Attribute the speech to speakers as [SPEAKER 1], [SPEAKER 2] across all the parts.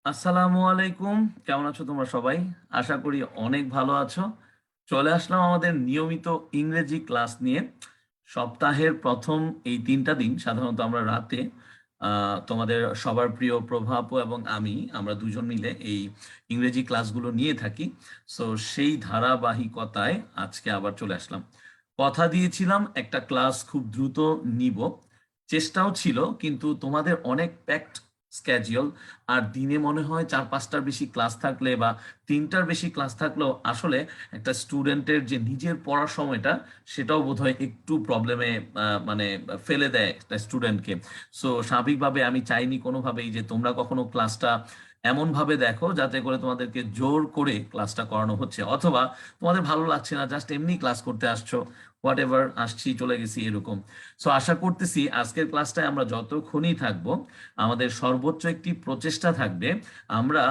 [SPEAKER 1] আসসালামু আলাইকুম। কেমন আছো তোমরা সবাই? আশা করি অনেক ভালো আছো। চলে আসলাম আমাদের নিয়মিত ইংরেজি ক্লাস নিয়ে। সপ্তাহের প্রথম এই 3টা দিন সাধারণত আমরা রাতে তোমাদের সবার প্রিয় প্রভাপ এবং আমরা দুজন মিলে এই ইংরেজি ক্লাসগুলো নিয়ে থাকি। সো সেই ধারাবাহিকতায় আজকে আবার চলে আসলাম। কথা দিয়েছিলাম একটা ক্লাস খুব দ্রুত নিব, চেষ্টাও ছিল, কিন্তু তোমাদের অনেক প্যাকড স্ক্যাজিউল। আর দিনে মনে হয় 4-5টার বেশি ক্লাস থাকলে বা 3টার বেশি ক্লাস থাকলেও আসলে একটা স্টুডেন্টের যে নিজের পড়ার সময়টা সেটাও বোধহয় একটু প্রবলেমে মানে ফেলে দেয় একটা স্টুডেন্টকে। সো স্বাভাবিকভাবে আমি চাইনি কোনোভাবেই যে তোমরা কখনো ক্লাসটা এমন ভাবে দেখো যাতে করে তোমাদেরকে জোর করে ক্লাসটা করানো হচ্ছে, অথবা তোমাদের ভালো লাগছে না, জাস্ট এমনি ক্লাস করতে আসছো, হোয়াট এভার, আসছি চলে গেছি এরকম। সো আশা করতেছি আজকের ক্লাসটায় আমরা যতক্ষণই থাকবো আমাদের সর্বোচ্চ একটি প্রচেষ্টা থাকবে, আমরা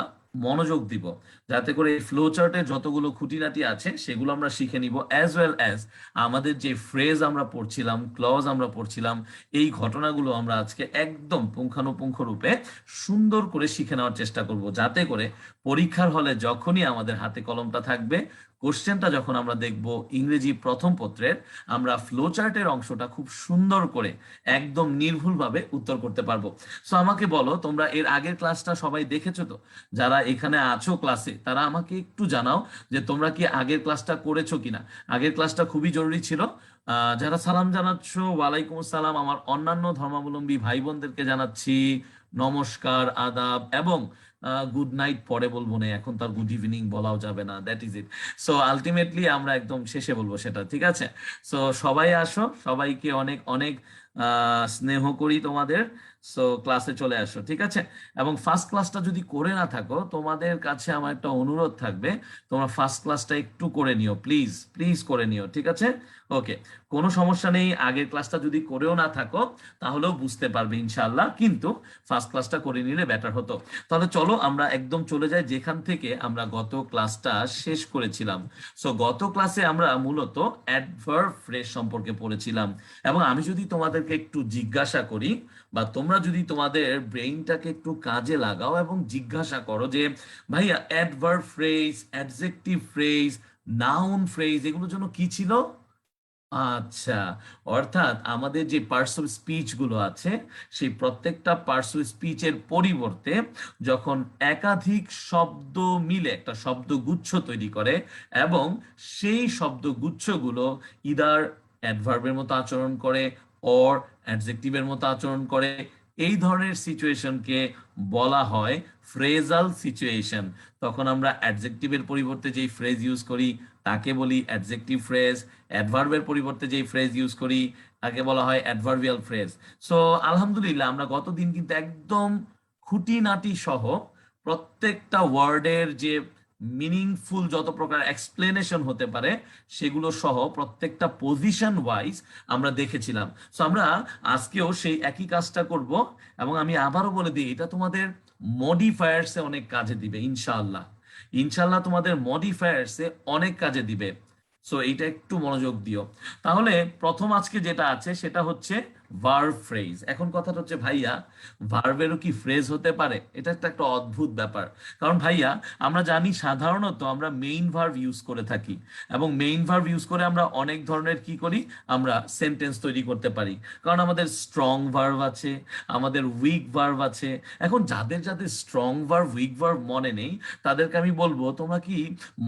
[SPEAKER 1] মনোযোগ দিব যাতে করে এই ফ্লো চার্টের যতগুলো খুঁটিনাটি আছে সেগুলো আমরা শিখে নিব, অ্যাজ ওয়েল অ্যাজ আমাদের যে ফ্রেজ আমরা পড়ছিলাম, ক্লজ আমরা পড়ছিলাম, এই ঘটনাগুলো আমরা আজকে একদম পুঙ্খানুপুঙ্খ রূপে সুন্দর করে শিখে নেওয়ার চেষ্টা করব, যাতে করে পরীক্ষার হলে যখনই আমাদের হাতে কলমটা থাকবে, কোশ্চেনটা যখন আমরা দেখব ইংরেজি প্রথম পত্রের, আমরা ফ্লো চার্টের অংশটা খুব সুন্দর করে একদম নির্ভুলভাবে উত্তর করতে পারবো। সো আমাকে বলো, তোমরা এর আগের ক্লাসটা সবাই দেখেছো তো? যারা এখানে আছো ক্লাসে তারা আমাকে একটু জানাও যে তোমরা কি আগের ক্লাসটা করেছো কিনা। আগের ক্লাসটা খুবই জরুরি ছিল। যারা সালাম জানাচ্ছ, ওয়ালাইকুম আসসালাম। আমার অন্যান্য ধর্মাবলম্বী ভাই বোনদেরকে জানাচ্ছি নমস্কার, আদাব এবং গুড নাইট পরে বলবো না, এখন তার গুড ইভিনিং বলাও যাবে না, that is it. So ultimately আমরা একদম শেষে বলবো সেটা, ঠিক আছে? সো সবাই আসো, সবাইকে অনেক অনেক স্নেহ করি তোমাদের। সো ক্লাসে চলে আসো, ঠিক আছে? এবং ফার্স্ট ক্লাসটা যদি করে না থাকো, তোমাদের কাছে আমার একটা অনুরোধ থাকবে, তোমরা ফার্স্ট ক্লাসটা একটু করে নিও, প্লিজ প্লিজ করে নিও, ঠিক আছে? ওকে, কোনো সমস্যা নেই, আগের ক্লাসটা যদি করেও না থাকো তাহলেও বুঝতে পারবে ইনশাআল্লাহ, কিন্তু ফার্স্ট ক্লাসটা করে নিলে বেটার হতো। তাহলে চলো আমরা একদম চলে যাই যেখান থেকে আমরা গত ক্লাসটা শেষ করেছিলাম। সো গত ক্লাসে আমরা মূলত অ্যাডভার্ব ফ্রেজ সম্পর্কে পড়েছিলাম, এবং আমি যদি তোমাদেরকে একটু জিজ্ঞাসা করি, বা তোমরা যদি তোমাদের ব্রেইনটাকে একটু কাজে লাগাও এবং জিজ্ঞাসা করো যে ভাইয়া adverb phrase, adjective phrase, noun phrase এগুলোর জন্য কি ছিল? আচ্ছা, অর্থাৎ আমাদের যে পার্টস অফ স্পিচ গুলো আছে, সেই প্রত্যেকটা পার্টস অফ স্পিচের পরিবর্তে যখন একাধিক শব্দ মিলে একটা শব্দগুচ্ছ তৈরি করে, এবং সেই শব্দগুচ্ছগুলো ইদার অ্যাডভার্বের মতো আচরণ করে অর অ্যাডজেক্টিভের মতো আচরণ করে, এই ধরনের সিচুয়েশনকে বলা হয় ফ্রেজাল সিচুয়েশন। তখন আমরা অ্যাডজেক্টিভের পরিবর্তে যেই ফ্রেজ ইউজ করি তাকে বলি অ্যাডজেক্টিভ ফ্রেজ, অ্যাডভার্বের পরিবর্তে যেই ফ্রেজ ইউজ করি তাকে বলা হয় অ্যাডভার্বিয়াল ফ্রেজ। সো আলহামদুলিল্লাহ আমরা গতদিন কিন্তু একদম খুঁটিনাটি সহ প্রত্যেকটা ওয়ার্ডের যে মিনিংফুল যত প্রকার এক্সপ্লেনেশন হতে পারে সেগুলো সহ প্রত্যেকটা পজিশন ওয়াইজ আমরা দেখেছিলাম। সো আমরা আজকেও সেই একই কাজটা করব, এবং আমি আবারও বলে দিই এটা তোমাদের মডিফায়ার্সে অনেক কাজে দিবে ইনশাআল্লাহ। ইনশাআল্লাহ তোমাদের মডিফায়ার্সে অনেক কাজে দিবে। সো এইটা একটু মনোযোগ দিও। তাহলে প্রথম আজকে যেটা আছে সেটা হচ্ছে ভার্ব ফ্রেজ। এখন কথাটা হচ্ছে ভাইয়া, ভার্বেরও কি ফ্রেজ হতে পারে? এটা একটা একটা অদ্ভুত ব্যাপার। কারণ ভাইয়া আমরা জানি সাধারণত আমরা মেইন ভার্ব ইউজ করে থাকি, এবং মেইন ভার্ব ইউজ করে আমরা অনেক ধরনের কি করি, আমরা সেন্টেন্স তৈরি করতে পারি। কারণ আমাদের স্ট্রং ভার্ব আছে, আমাদের উইক ভার্ব আছে। এখন যাদের যাদের স্ট্রং ভার্ব, উইক ভার্ব মনে নেই, তাদেরকে আমি বলবো তোমরা কি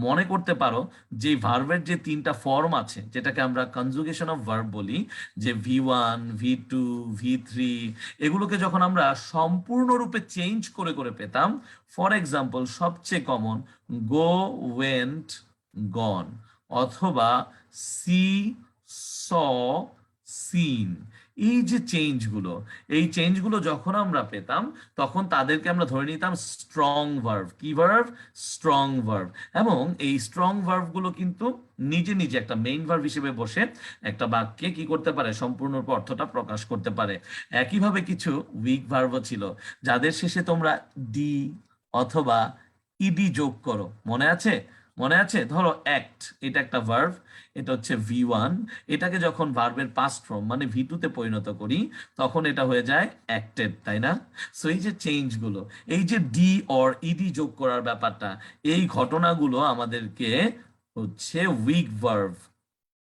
[SPEAKER 1] মনে করতে পারো যে ভার্বের যে 3টা ফর্ম আছে যেটাকে আমরা কনজুগেশন অফ ভার্ব বলি, যে V1, V2, V3, এগুলোকে যখন আমরা সম্পূর্ণরূপে চেঞ্জ করে করে পেতাম, ফর এক্সাম্পল সবচেয়ে কমন গো, ওয়েন্ট, গন, অথবা সি, স, সিন, এই যে চেঞ্জগুলো, এই চেঞ্জগুলো যখন আমরা পেতাম তখন তাদেরকে আমরা ধরে নিতাম স্ট্রং ভার্ব। কি ভার্ব? Strong verb. এবং এই স্ট্রং ভার্বগুলো কিন্তু নিজে নিজে একটা মেইন ভার্ব হিসেবে বসে একটা বাক্যে কি করতে পারে, সম্পূর্ণ অর্থটা প্রকাশ করতে পারে। একইভাবে কিছু উইক ভার্বও ছিল যাদের শেষে তোমরা ডি অথবা ইডি যোগ করো, মনে আছে? মনে আছে? ধরো অ্যাক্ট, এটা একটা ভার্ব, এটা হচ্ছে V1, এটাকে যখন ভার্বের পাস্ট ফর্ম মানে V2 তে পরিণত করি তখন এটা হয়ে যায় অ্যাক্টেড, তাই না? সো এই যে চেঞ্জগুলো, এই যে ডি অর ইডি যোগ করার ব্যাপারটা, এই ঘটনাগুলো আমাদেরকে হচ্ছে উইক ভার্ব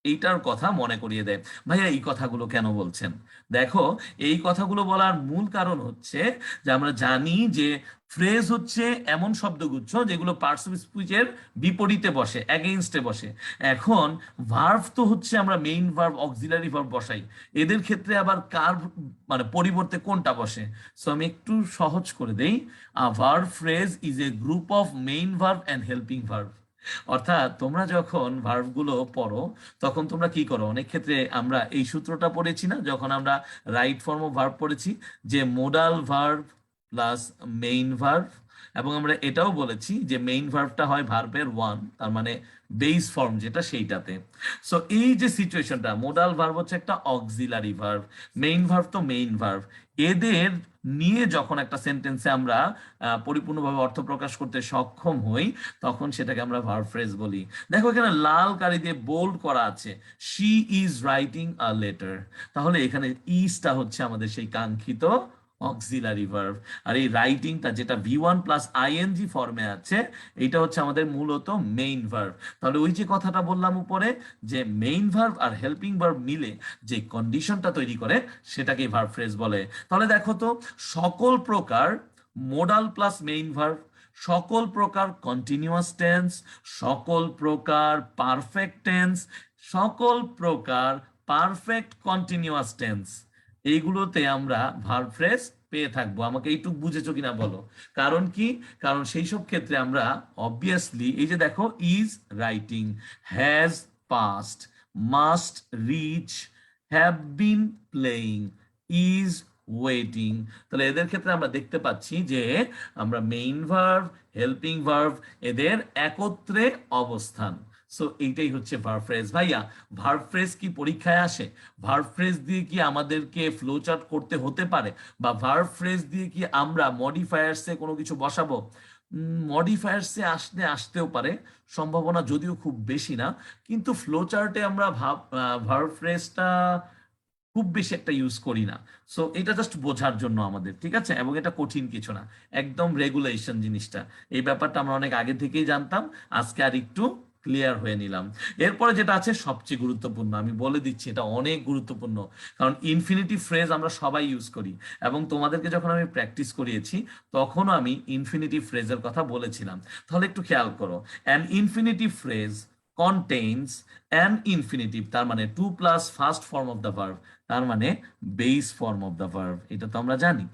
[SPEAKER 1] এইটার কথা মনে করিয়ে দেয়। ভাইয়া এই কথাগুলো কেন বলছেন? দেখো, এই কথাগুলো বলার মূল কারণ হচ্ছে যে আমরা জানি যে ফ্রেজ হচ্ছে এমন শব্দগুচ্ছ যেগুলো পার্টস অফ স্পিচের বিপরীতে বসে, অ্যাগেইনস্টে বসে। এখন ভার্ব তো হচ্ছে আমরা মেইন ভার্ব অক্সিলারি ভার্ব বসাই, এদের ক্ষেত্রে আবার কার মানে পরিবর্তে কোনটা বসে? সো আমি একটু সহজ করে দেই, আ verb phrase is a group of main verb and helping verb. অর্থাৎ তোমরা যখন ভার্বগুলো পড়ো তখন তোমরা কি করো, অনেক ক্ষেত্রে আমরা এই সূত্রটা পড়েছি না যখন আমরা রাইট ফর্ম অফ ভার্ব পড়েছি, যে modal verb plus main verb, এবং আমরা এটাও বলেছি যে মেইন ভার্বটা হয় ভার্বের ওয়ান, তার মানে বেস ফর্ম যেটা সেইটাতে। সো এই যে সিচুয়েশনটা, মোডাল ভার্ব হচ্ছে একটা অক্সিলারি ভার্ব, মেইন ভার্ব তো মেইন ভার্ব, এদের নিয়ে যখন একটা সেন্টেন্সে আমরা পরিপূর্ণভাবে অর্থ প্রকাশ করতে সক্ষম হই তখন সেটাকে আমরা ভার্ব ফ্রেজ বলি। দেখো এখানে লাল কালি দিয়ে বোল্ড করা আছে, she is writing a letter, তাহলে এখানে ইজটা হচ্ছে আমাদের সেই কাঙ্ক্ষিত অক্সিলারি ভার্ব, আর এই রাইটিংটা যেটা V1 প্লাস আইএনজি ফর্মে আছে এইটা হচ্ছে আমাদের মূলত মেইন ভার্ব। তাহলে ওই যে কথাটা বললাম উপরে, যে মেইন ভার্ব আর হেল্পিং ভার্ব মিলে যে কন্ডিশনটা তৈরি করে সেটাকে ভার্ব ফ্রেজ বলে। তাহলে দেখো তো, সকল প্রকার মোডাল প্লাস মেইন ভার্ব, সকল প্রকার কন্টিনিউয়াস টেন্স, সকল প্রকার পারফেক্ট টেন্স, সকল প্রকার পারফেক্ট কন্টিনিউয়াস টেন্স, এইগুলোতে আমরা ভার্ব ফ্রেজ পেয়ে থাকবো। আমাকে এইটুক বুঝেছো কিনা বলো? কারণ কি? কারণ সেই সব ক্ষেত্রে আমরা অবভিয়াসলি এই যে দেখো, is writing, has passed, must reach, have been playing, is waiting, তাহলে এদের ক্ষেত্রে আমরা দেখতে পাচ্ছি যে আমরা মেইন ভার্ব, হেল্পিং ভার্ব এদের একত্রে অবস্থান। সো এইটাই হচ্ছে ভার্ব ফ্রেজ। ভাইয়া ভার্ব ফ্রেজ কি পরীক্ষায় আসে? ভার্ব ফ্রেজ দিয়ে কি আমাদেরকে ফ্লো চার্ট করতে হতে পারে? বা ভার্ব ফ্রেজ দিয়ে কি আমরা মডিফায়ার্সে কোনো কিছু বসাবো? মডিফায়ার্সে আসতেও পারে, সম্ভাবনা যদিও খুব বেশি না, কিন্তু ফ্লো চার্টে আমরা ভার্ব ফ্রেজটা খুব বেশি একটা ইউজ করি না। সো এটা জাস্ট বোঝার জন্য আমাদের, ঠিক আছে? এবং এটা কঠিন কিছু না, একদম রেগুলেশন জিনিসটা, এই ব্যাপারটা আমরা অনেক আগে থেকেই জানতাম, আজকে আর একটু ক্লিয়ার হয়ে নিলাম। এরপরে যেটা আছে সবচেয়ে গুরুত্বপূর্ণ, আমি বলে দিচ্ছি এটা অনেক গুরুত্বপূর্ণ, কারণ ইনফিনিটিভ ফ্রেজ আমরা সবাই ইউজ করি, এবং তোমাদেরকে যখন আমি প্র্যাকটিস করিয়েছি তখনও আমি ইনফিনিটিভ ফ্রেজের কথা বলেছিলাম। তাহলে একটু খেয়াল করো, an infinitive phrase contains an infinitive, তার মানে to plus first form of the verb, তার মানে base form of the verb, এটা তো আমরা জানি,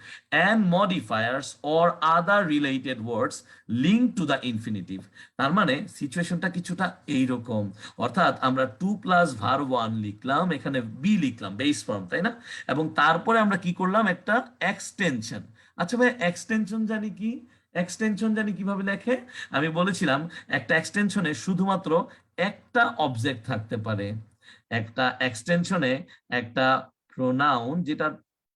[SPEAKER 1] and modifiers or other related words linked to the infinitive, তার মানে সিচুয়েশনটা কিছুটা এইরকম। অর্থাৎ আমরা টু প্লাস ভার্ব ওয়ান লিখলাম, এখানে বি লিখলাম বেস ফর্ম, তাই না? এবং তারপরে আমরা কি করলাম, একটা এক্সটেনশন। আচ্ছা ভাই, এক্সটেনশন জানি কি? এক্সটেনশন জানি কিভাবে লেখে? আমি বলেছিলাম একটা এক্সটেনশনে শুধুমাত্র একটা অবজেক্ট থাকতে পারে, একটা এক্সটেনশনে একটা প্রোনাউন যেটা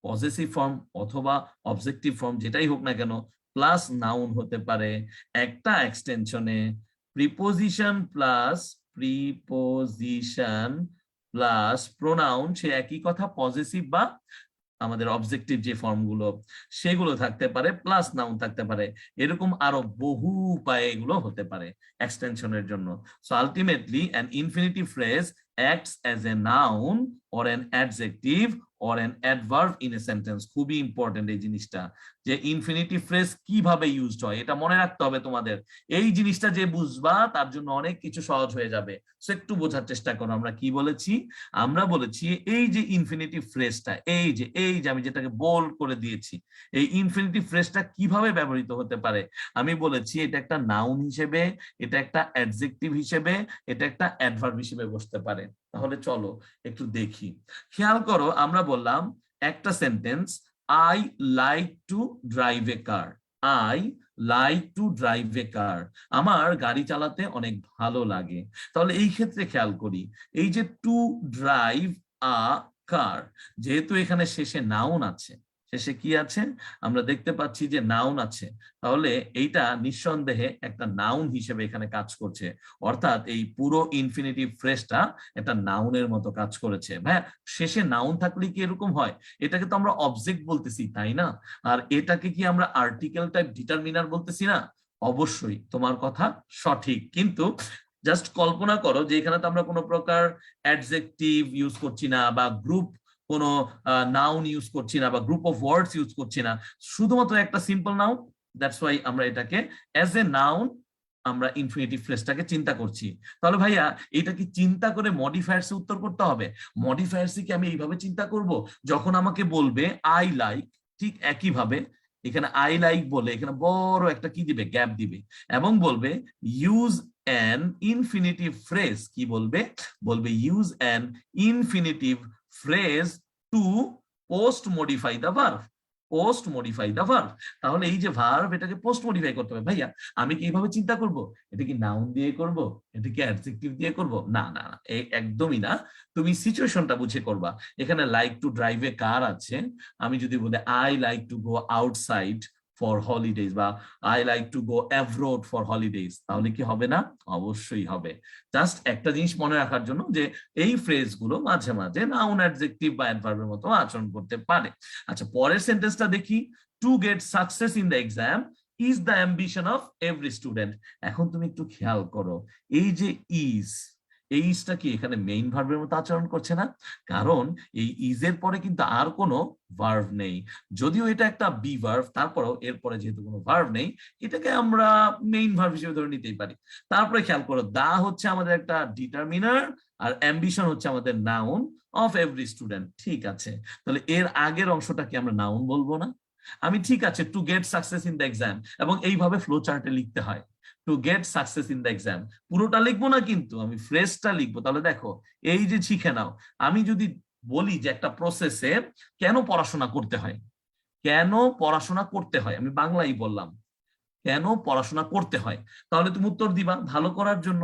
[SPEAKER 1] পজেসিভ ফর্ম অথবা অবজেক্টিভ ফর্ম যেটাই হোক না কেন প্লাস নাউন হতে পারে, একটা এক্সটেনশনে প্রিপোজিশন প্লাস প্রোনাউন, সে একই কথা পজেসিভ বা আমাদের অবজেক্টিভ যে ফর্মগুলো সেগুলো থাকতে পারে, প্লাস নাউন থাকতে পারে, এরকম আরো বহু উপায়ে এগুলো হতে পারে এক্সটেনশনের জন্য। So ultimately an infinitive phrase acts as a noun or an adjective or an adverb in a sentence। খুবই ইম্পর্টেন্ট এই জিনিসটা, যে ইনফিনিটিভ ফ্রেজ কিভাবে ইউজড হয় এটা মনে রাখতে হবে তোমাদের। এই জিনিসটা যে বুঝবা তার জন্য অনেক কিছু সহজ হয়ে যাবে। সো একটু বোঝার চেষ্টা করো, আমরা কি বলেছি? আমরা বলেছি এই যে ইনফিনিটিভ ফ্রেজটা, এই যে আমি যেটাকে বোল্ড করে দিয়েছি, এই ইনফিনিটিভ ফ্রেজটা কিভাবে ব্যবহৃত হতে পারে? আমি বলেছি এটা একটা নাউন হিসেবে, এটা একটা অ্যাডজেক্টিভ হিসেবে, এটা একটা অ্যাডভার্ব হিসেবে বসতে পারে। তাহলে চলো একটু দেখি। খেয়াল করো, আমরা বললাম একটা sentence, I like to drive a car, I like to drive a car, আমার গাড়ি চালাতে অনেক ভালো লাগে। তাহলে এই ক্ষেত্রে খেয়াল করি, এই যে টু ড্রাইভ আ কার, যেহেতু এখানে শেষে নাউন আছে, শেষে কি আছে? আমরা দেখতে পাচ্ছি যে নাউন আছে। তাহলে এইটা নিঃসন্দেহে একটা নাউন হিসেবে এখানে কাজ করছে, অর্থাৎ এই পুরো ইনফিনিটিভ ফ্রেজটা একটা নাউনের মতো কাজ করেছে। ভাই শেষে নাউন থাকলে কি এরকম হয়? এটাকে তো আমরা অবজেক্ট বলতেছি, তাই না? আর এটাকে কি আমরা আর্টিকেল টাইপ ডিটারমিনার বলতেছি না? অবশ্যই তোমার কথা সঠিক, কিন্তু জাস্ট কল্পনা করো যে এখানে তো আমরা কোনো প্রকার অ্যাডজেক্টিভ ইউজ করছি না, বা গ্রুপ কোনো নাউন ইউজ করছি না, বা গ্রুপ অফ ওয়ার্ডস ইউজ করছি না, শুধুমাত্র একটা সিম্পল নাউন। দ্যাটস ওয়াই আমরা এটাকে অ্যাজ এ নাউন আমরা ইনফিনিটিভ ফ্রেজটাকে চিন্তা করছি। তাহলে ভাইয়া এটা কি চিন্তা করে মডিফায়ার্সে উত্তর করতে হবে? মডিফায়ার্সে কি আমি এইভাবে চিন্তা করব, যখন আমাকে বলবে আই লাইক, ঠিক একইভাবে এখানে আই লাইক বলে এখানে বড় একটা কি দিবে, গ্যাপ দিবে, এবং বলবে ইউজ অ্যান ইনফিনিটিভ ফ্রেজ। কি বলবে? বলবে use an infinitive phrase to post modify the verb. Post modify the verb, তাহলে এই যে ভার্ব এটাকে পোস্ট মডিফাই করতে হবে। ভাইয়া আমি কি এইভাবে চিন্তা করব? এটা কি নাউন দিয়ে করব? এটা কি অ্যাডজেক্টিভ দিয়ে করব? না না না, একদমই না। তুমি সিচুয়েশনটা বুঝে করবা। এখানে like to drive a car আছে, আমি যদি বলি I like to go outside for holidays, বা I like to go abroad for holidays, তাহলে কি হবে না? অবশ্যই হবে। জাস্ট একটা জিনিস মনে রাখার জন্য যে এই ফ্রেজ গুলো মাঝে মাঝে নাউন, অ্যাডজেক্টিভ বা অ্যাডভার্বের মতো আচরণ করতে পারে। আচ্ছা, পরের সেন্টেন্সটা দেখি। To get success in the exam is the ambition of every student. এখন তুমি একটু খেয়াল করো, এই যে ইজ, এই ইজটা কি এখানে মেইন ভার্বের মতো আচরণ করছে না? কারণ এই ইজ এর পরে কিন্তু আর কোনো ভার্ব নেই। যদিও এটা একটা বি ভার্ব, তারপরেও এরপরে যেহেতু কোনো ভার্ব নেই, এটাকে আমরা মেইন ভার্ব হিসেবে ধরে নিতেই পারি। তারপরে খেয়াল করো, দা হচ্ছে আমাদের একটা ডিটারমিনার, আর অ্যাম্বিশন হচ্ছে আমাদের নাউন অফ এভরি স্টুডেন্ট। ঠিক আছে, তাহলে এর আগের অংশটা কি আমরা নাউন বলবো না? আমি ঠিক আছে, to get success in the exam, এবং এইভাবে ফ্লো চার্টে লিখতে হয়, to get success in the exam. পুরোটা লিখবো না, কিন্তু আমি ফ্রেজটা লিখবো। তাহলে দেখো, এই যে শিখে নাও, আমি যদি বলি যে একটা প্রসেসে কেন পড়াশোনা করতে হয়, কেন পড়াশোনা করতে হয়, আমি বাংলাই বললাম, কেন পড়াশোনা করতে হয়, তাহলে তুমি উত্তর দিবা ভালো করার জন্য,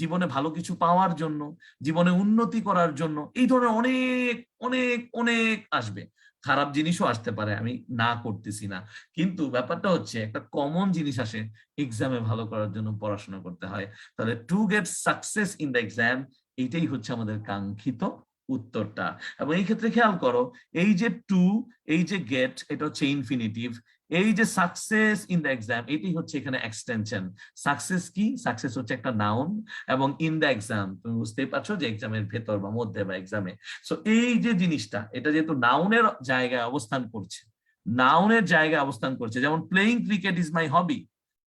[SPEAKER 1] জীবনে ভালো কিছু পাওয়ার জন্য, জীবনে উন্নতি করার জন্য। এই ধরনের অনেক অনেক অনেক আসবে, খারাপ জিনিসও আসতে পারে, আমি না করতেছি না, কিন্তু ব্যাপারটা হচ্ছে একটা কমন জিনিস আসে, এক্সামে ভালো করার জন্য পড়াশোনা করতে হয়। তাহলে to get success in the exam, এইটাই হচ্ছে আমাদের কাঙ্ক্ষিত উত্তরটা। এবং এই ক্ষেত্রে খেয়াল করো, এই যে টু, এই যে গেট, এটা হচ্ছে ইনফিনিটিভ, এই যে সাকসেস ইন দ্য এক্সাম, এটি হচ্ছে এখানে এক্সটেনশন। সাকসেস কি? সাকসেস হচ্ছে একটা নাউন, এবং ইন দ্য এক্সাম তুমি বুঝতেই পারছো যে এক্সামের ভেতর বা মধ্যে বা এক্সামে। সো এই যে জিনিসটা, এটা যেহেতু নাউনের জায়গায় অবস্থান করছে, নাউনের জায়গায় অবস্থান করছে, যেমন playing cricket is my hobby.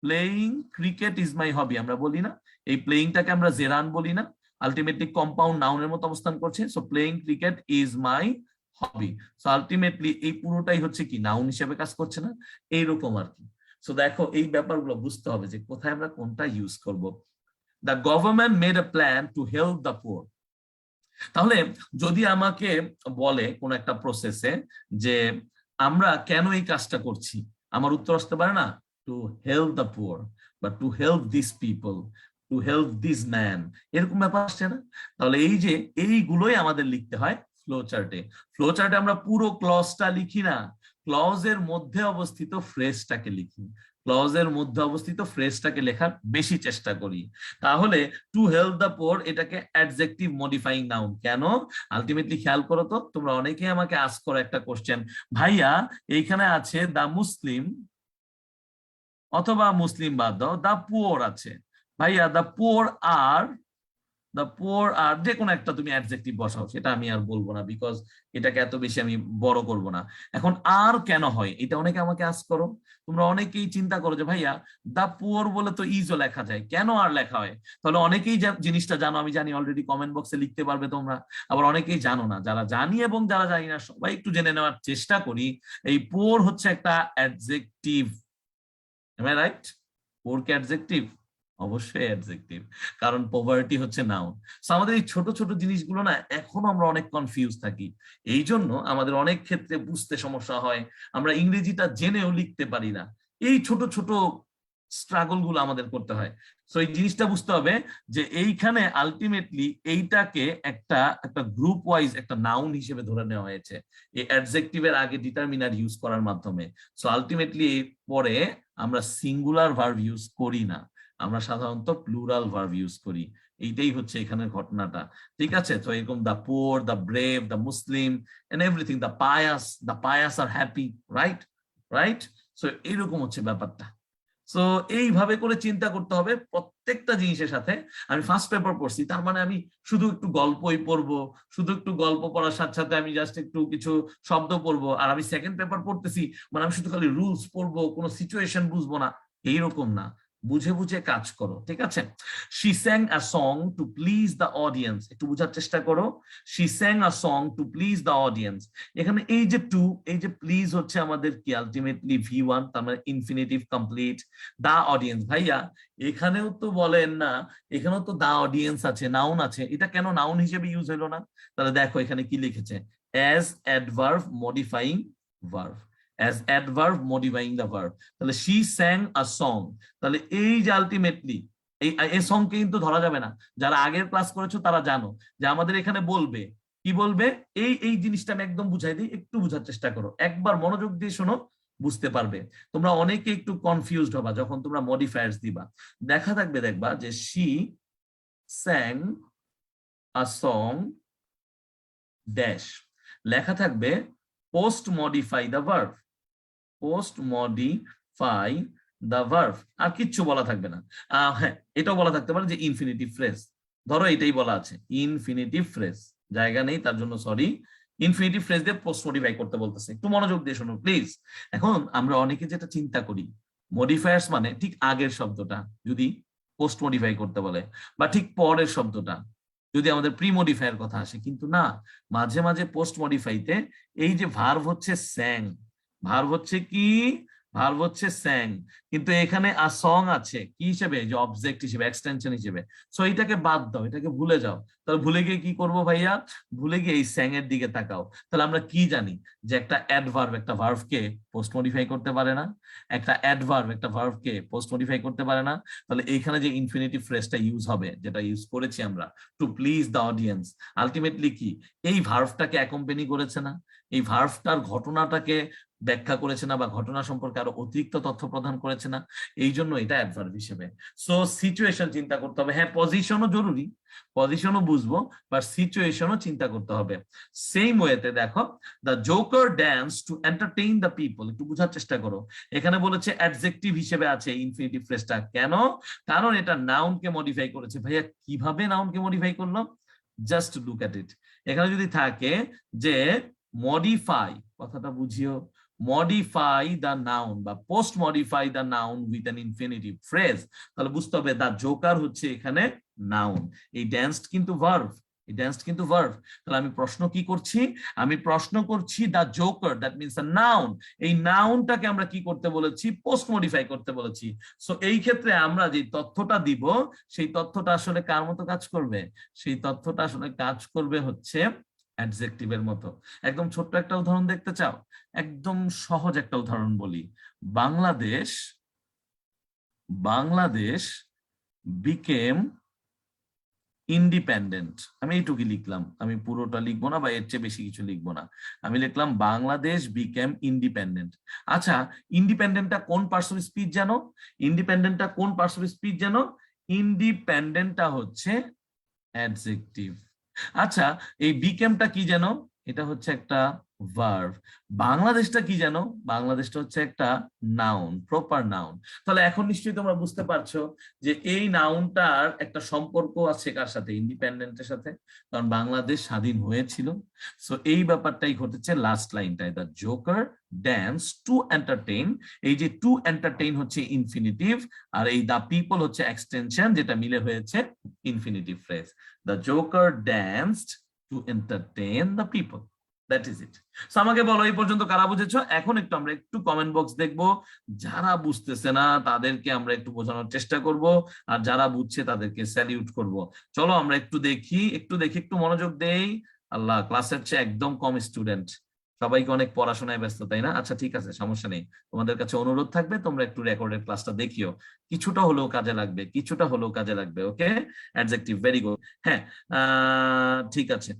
[SPEAKER 1] Playing cricket is my hobby আমরা বলি না? এই প্লেইংটাকে আমরা জেরান বলি না? আলটিমেটলি কম্পাউন্ড নাউনের মতো অবস্থান করছে। So playing cricket is my hobby. So ultimately এই পুরোটাই হচ্ছে কি নাউন হিসেবে কাজ করছে না? এইরকম আর কি। সো দেখো, এই ব্যাপারগুলো বুঝতে হবে যে কোথায় আমরা কোনটা ইউজ করব। The government made a plan to help the poor. তাহলে যদি আমাকে বলে কোন একটা প্রসেসে যে আমরা কেন এই কাজটা করছি, আমার উত্তর আসতে পারে না টু হেল্প দ্য পুয়ার, বা to help this people, to help this man, এরকম ব্যাপার আসছে না? তাহলে এই যে এইগুলোই আমাদের লিখতে হয় ফ্লো চার্টে। ফ্লো চার্টে আমরা পুরো ক্লজটা লিখি না, ক্লজের মধ্যে অবস্থিত ফ্রেজটাকে লিখি, ক্লজের মধ্যে অবস্থিত ফ্রেজটাকে লেখার বেশি চেষ্টা করি। তাহলে টু হেল্প দ্য পোর, এটাকে অ্যাডজেক্টিভ মডিফাইং নাউন কেন? আলটিমেটলি খেয়াল করো তো, তোমরা অনেকেই আমাকে আস্ক করো একটা কোশ্চেন, ভাইয়া এইখানে আছে দা মুসলিম, অথবা মুসলিম বাদ দাও, দা পুয়ার আছে, ভাইয়া দা পুয়ার আর, দ্য পুয়ার আর, যে কোনো একটা তুমি অ্যাডজেক্টিভ বসাও, সেটা আমি আর বলবো না, বিকজ এটাকে এত বেশি আমি বড় করব না। এখন আর কেন হয়, এটা অনেকে আমাকে আস্ক করো। তোমরা অনেকেই চিন্তা করো যে ভাইয়া দা পুয়ার বলে তো ইজও লেখা যায়, কেন আর লেখা হয়? তাহলে অনেকেই জিনিসটা জানো, আমি জানি, অলরেডি কমেন্ট বক্সে লিখতে পারবে তোমরা। আবার অনেকেই জানো না, যারা জানি এবং যারা জানি না সবাই একটু জেনে নেওয়ার চেষ্টা করি। এই পুয়ার হচ্ছে একটা adjective, am I right? Poor কি অ্যাডজেক্টিভ? অবশ্যই অ্যাডজেক্টিভ, কারণ পভার্টি হচ্ছে নাউন। সো আমাদের এই ছোট ছোট জিনিসগুলো না এখনো আমরা অনেক কনফিউজ থাকি, এই জন্য আমাদের অনেক ক্ষেত্রে বুঝতে সমস্যা হয়, আমরা ইংরেজিটা জেনেও লিখতে পারি না। এই ছোট ছোট স্ট্রাগল গুলো আমাদের করতে হয়। সো এই জিনিসটা বুঝতে হবে যে এইখানে আলটিমেটলি এইটাকে একটা একটা গ্রুপ ওয়াইজ একটা নাউন হিসেবে ধরে নেওয়া হয়েছে এই অ্যাডজেক্টিভের আগে ডিটারমিনার ইউজ করার মাধ্যমে। সো আলটিমেটলি পরে আমরা সিঙ্গুলার ভার্ব ইউজ করি না, আমরা সাধারণত প্লুরাল ভার্ব ইউজ করি। এইটাই হচ্ছে এখানের ঘটনাটা, ঠিক আছে? তো এরকম the poor, the brave, the Muslim and everything, the pious আর হ্যাপি, রাইট? রাইট। সো এইরকম হচ্ছে ব্যাপারটা। সো এইভাবে করে চিন্তা করতে হবে প্রত্যেকটা জিনিসের সাথে। আমি ফার্স্ট পেপার পড়ছি, তার মানে আমি শুধু একটু গল্পই পড়বো, শুধু একটু গল্প পড়ার সাথে সাথে আমি জাস্ট একটু কিছু শব্দ পড়বো। আর আমি সেকেন্ড পেপার পড়তেছি, মানে আমি শুধু খালি রুলস পড়বো, কোনো সিচুয়েশন বুঝবো না, এইরকম না। বুঝে বুঝে কাজ করো, ঠিক আছে? She sang a song to please the audience, একটু বোঝার চেষ্টা করো। She sang a song to please the audience. এখানে এই যে টু, এই যে প্লিজ হচ্ছে আমাদের কি আলটিমেটলি V1, তার মানে ইনফিনিটিভ কমপ্লিট। দা অডিয়েন্স, ভাইয়া এখানেও তো বলেন না, এখানেও তো দা অডিয়েন্স আছে, নাউন আছে, এটা কেন নাউন হিসেবে ইউজ হলো না? তাহলে দেখো এখানে কি লিখেছে, as adverb modifying verb, as adverb modifying the verb. তাহলে শি স্যাং আ সং, তাহলে এই যে আলটিমেটলি এই সং কে কিন্তু ধরা যাবে না। যারা আগের ক্লাস করেছো তারা জানো যে আমাদের এখানে বলবে, কি বলবে, এই এই জিনিসটা আমি একদম বুঝাই দিই, একটু বোঝার চেষ্টা করো, একবার মনোযোগ দিয়ে শোনো, বুঝতে পারবে। তোমরা অনেকে একটু কনফিউজড হবা যখন তোমরা মডিফায়ার্স দিবা। দেখা থাকবে, দেখবা যে she sang a song dash, লেখা থাকবে post modify the verb, post modify the verb, আর কিচ্ছু বলা থাকবে না। হ্যাঁ, এটাও বলা থাকতে পারে যে ইনফিনিটিভ ফ্রেজ, ধরো এটাই বলা আছে ইনফিনিটিভ ফ্রেজ, জায়গা নেই তার জন্য সরি, ইনফিনিটিভ ফ্রেজ দিয়ে পোস্ট মডিফাই করতে বলতেছে, একটু মনোযোগ দিয়ে শোনো প্লিজ। এখন আমরা অনেকে যেটা চিন্তা করি, মডিফায়ার্স মানে ঠিক আগের শব্দটা যদি পোস্ট মডিফাই করতে বলে, বা ঠিক পরের শব্দটা যদি আমাদের প্রি মডিফায়ার কথা আসে, কিন্তু না, মাঝে মাঝে পোস্ট মডিফাইতে এই যে ভার্ব হচ্ছে স্যাং, ভার্ব হচ্ছে কি, ভার্ব হচ্ছে স্যাং, কিন্তু এখানে আ সং আছে কি হিসেবে, যে অবজেক্ট হিসেবে, এক্সটেনশন হিসেবে। সো এটাকে বাদ দাও, এটাকে ভুলে যাও। তাহলে ভুলে গিয়ে কি করবো ভাইয়া, ভুলে গিয়ে এই স্যাং এর দিকে তাকাও। তাহলে আমরা কি জানি যে একটা অ্যাডভার্ব একটা ভার্বকে পোস্ট মডিফাই করতে পারে না, একটা অ্যাডভার্ব একটা ভার্বকে পোস্ট মডিফাই করতে পারে না। তাহলে এইখানে যে ইনফিনিটিভ ফ্রেজটা ইউজ হবে, যেটা ইউজ করেছি আমরা, to please the audience, ultimately কি এই ভার্বটাকে অ্যাকম্পানি করেছে না, এই ভার্বটার ঘটনাটাকে ব্যাখ্যা করেছে না, বা ঘটনা সম্পর্কে আরো অতিরিক্ত তথ্য প্রদান করেছে না, এই জন্য এটা অ্যাডভার্ব হিসেবে। সো সিচুয়েশন চিন্তা করতে হবে, হ্যাঁ পজিশনও জরুরি, পজিশনও বুঝবো, বাট সিচুয়েশনও চিন্তা করতে হবে। সেম ওয়েতে দেখো, the joker dance to entertain the people, একটু বোঝার চেষ্টা করো। এখানে বলেছে অ্যাডজেক্টিভ হিসেবে আছে ইনফিনিটিভ ফ্রেজটা, কেন? কারণ এটা নাউনকে মডিফাই করেছে। ভাইয়া কিভাবে নাউনকে মডিফাই করলো? জাস্ট লুক এট ইট। এখানে যদি থাকে যে মডিফাই, কথাটা বুঝিও, মডিফাই দ্য নাউন বা post modify the noun with an infinitive phrase, তাহলে বুঝতে হবে দ্য জোকার হচ্ছে এখানে নাউন, এই ড্যান্সড কিন্তু ভার্ব, এই ড্যান্সড কিন্তু ভার্ব। তাহলে আমি প্রশ্ন কি করছি, আমি প্রশ্ন করছি the Joker, that means the noun, এই নাউনটাকে আমরা কি করতে বলেছি, পোস্ট মডিফাই করতে বলেছি। সো এই ক্ষেত্রে আমরা যে তথ্যটা দিব, সেই তথ্যটা আসলে কার মতো কাজ করবে, সেই তথ্যটা আসলে কাজ করবে হচ্ছে অ্যাডজেক্টিভের মতো। একদম ছোট্ট একটা উদাহরণ দেখতে চাও? একদম সহজ একটা উদাহরণ বলি, বাংলাদেশ, বাংলাদেশ বিকেম ইন্ডিপেন্ডেন্ট, আমি এইটুকুই লিখলাম, আমি পুরোটা লিখবো না বা এর চেয়ে বেশি কিছু লিখবো না, আমি লিখলাম বাংলাদেশ বিকেম ইন্ডিপেন্ডেন্ট। আচ্ছা, ইন্ডিপেন্ডেন্টটা কোন পার্টস অফ স্পিচ জানো, ইন্ডিপেন্ডেন্টটা কোন পার্টস অফ স্পিচ জানো, ইন্ডিপেন্ডেন্টটা হচ্ছে অ্যাডজেক্টিভ। আচ্ছা, এই বিকেমটা কি জানো, এটা হচ্ছে একটা ভার্ব। বাংলাদেশটা কি জানো, বাংলাদেশটা হচ্ছে একটা নাউন, প্রপার নাউন। তাহলে এখন নিশ্চয়ই তোমরা বুঝতে পারছো যে এই নাউনটার একটা সম্পর্ক আছে কার সাথে, ইন্ডিপেন্ডেন্টের সাথে, কারণ বাংলাদেশ স্বাধীন হয়েছিল। সো এই ব্যাপারটাই ঘটেছে লাস্ট লাইনটায়, the joker dance to entertain, এই যে টু এন্টারটেইন হচ্ছে ইনফিনিটিভ, আর এই দ্য পিপল হচ্ছে এক্সটেনশন, যেটা মিলে হয়েছে infinitive phrase. The Joker danced to entertain the people. That is it. So আমাকে বলো এই পর্যন্ত কারা বুঝেছো? এখন একটু আমরা একটু কমেন্ট বক্স দেখবো, যারা বুঝতেছে না তাদেরকে আমরা একটু বোঝানোর চেষ্টা করব, আর যারা বুঝছে তাদেরকে স্যালিউট করব। চলো আমরা একটু দেখি, একটু মনোযোগ দেই। আল্লাহ, ক্লাসের চেয়ে একদম কম স্টুডেন্ট, সবাইকে অনেক পড়াশোনায় ব্যস্ত, তাই না? আচ্ছা ঠিক আছে, সমস্যা নেই। তোমাদের কাছে অনুরোধ থাকবে তোমরা একটু রেকর্ডেড ক্লাসটা দেখিও, কিছুটা হলেও কাজে লাগবে, কিছুটা হলেও কাজে লাগবে। ওকে, অ্যাডজেক্টিভ, ভেরি গুড। হ্যাঁ, ঠিক আছে।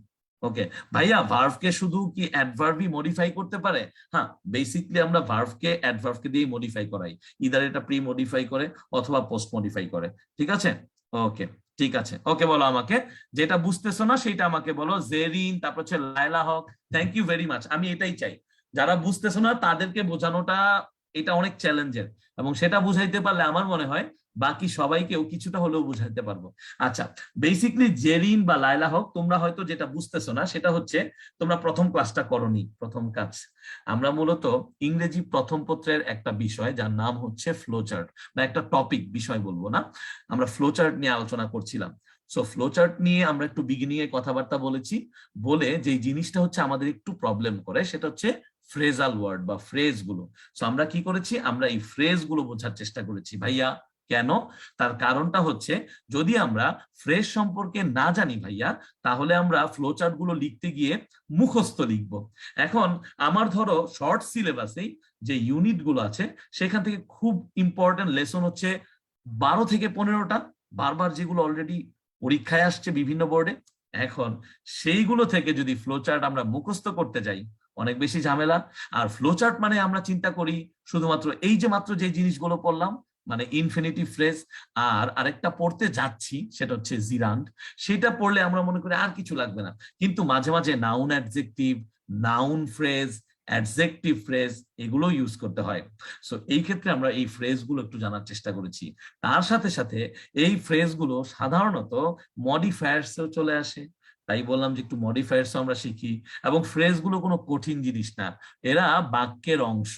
[SPEAKER 1] ওকে ভাইয়া, ভার্ভকে শুধু কি অ্যাডভার্বই মডিফাই করতে পারে? হ্যাঁ, বেসিকলি আমরা ভার্ভকে অ্যাডভার্বকে দিয়ে মডিফাই করাই, ইদার এটা প্রি মডিফাই করে অথবা পোস্ট মডিফাই করে। ঠিক আছে, ওকে, ঠিক আছে। ওকে, বলো আমাকে, যেটা বুঝতেছো না সেটা আমাকে বলো। জেরিন, তারপর হচ্ছে Laila Haque. Thank you very much. আমি এটাই চাই, যারা বুঝতেছো না তাদেরকে বোঝানোটা এটা অনেক চ্যালেঞ্জের, এবং সেটা বুঝাইতে পারলে আমার মনে হয় বাকি সবাইকেও কিছুটা হলেও বুঝাইতে পারবো। আচ্ছা, বেসিকলি জেরিন বা লায়লা হক, তোমরা হয়তো যেটা বুঝতেছো না সেটা হচ্ছে তোমরা প্রথম ক্লাসটা করোনি। প্রথম কাজ, আমরা মূলত ইংরেজি প্রথম পত্রের একটা বিষয় যার নাম হচ্ছে ফ্লোচার্ট, বা একটা টপিক, বিষয় বলবো না, আমরা ফ্লোচার্ট নিয়ে আলোচনা করছিলাম। সো ফ্লোচার্ট নিয়ে আমরা একটু বিগিনিং এ কথাবার্তা বলেছি, বলে যে জিনিসটা হচ্ছে আমাদের একটু প্রবলেম করে সেটা হচ্ছে ফ্রেজাল ওয়ার্ড বা ফ্রেজ গুলো। সো আমরা কি করেছি, আমরা এই ফ্রেজ গুলো বোঝার চেষ্টা করেছি। ভাইয়া কেন? তার কারণটা হচ্ছে, যদি আমরা ফ্রেজ সম্পর্কে না জানি ভাইয়া, তাহলে আমরা ফ্লোচার্ট গুলো লিখতে গিয়ে মুখস্থ লিখব। এখন আমার ধরো শর্ট সিলেবাসেই যে ইউনিট গুলো আছে সেখান থেকে খুব ইম্পর্টেন্ট লেসন হচ্ছে 12 থেকে 15টা, বারবার, যেগুলো অলরেডি পরীক্ষায় আসছে বিভিন্ন বোর্ডে। এখন সেইগুলো থেকে যদি ফ্লোচার্ট আমরা মুখস্থ করতে যাই, অনেক বেশি ঝামেলা। আর ফ্লোচার্ট মানে আমরা চিন্তা করি শুধুমাত্র এই যে মাত্র যে জিনিসগুলো পড়লাম, মানে ইনফিনিটিভ ফ্রেজ, আর আরেকটা পড়তে যাচ্ছি সেটা হচ্ছে জিরান্ড। সেটা পড়লে আমরা মনে করি আর কিছু লাগবে না, কিন্তু মাঝে মাঝে noun adjective, noun phrase, adjective phrase, এগুলো ইউজ করতে হয়। সো এই ক্ষেত্রে আমরা এই ফ্রেজগুলো একটু জানার চেষ্টা করেছি। তার সাথে সাথে এই ফ্রেজগুলো সাধারণত মডিফায়ার্সেও চলে আসে, তাই বললাম যে একটু মডিফায়ার্স আমরা শিখি। এবং ফ্রেজগুলো কোনো কঠিন জিনিস না, এরা বাক্যের অংশ।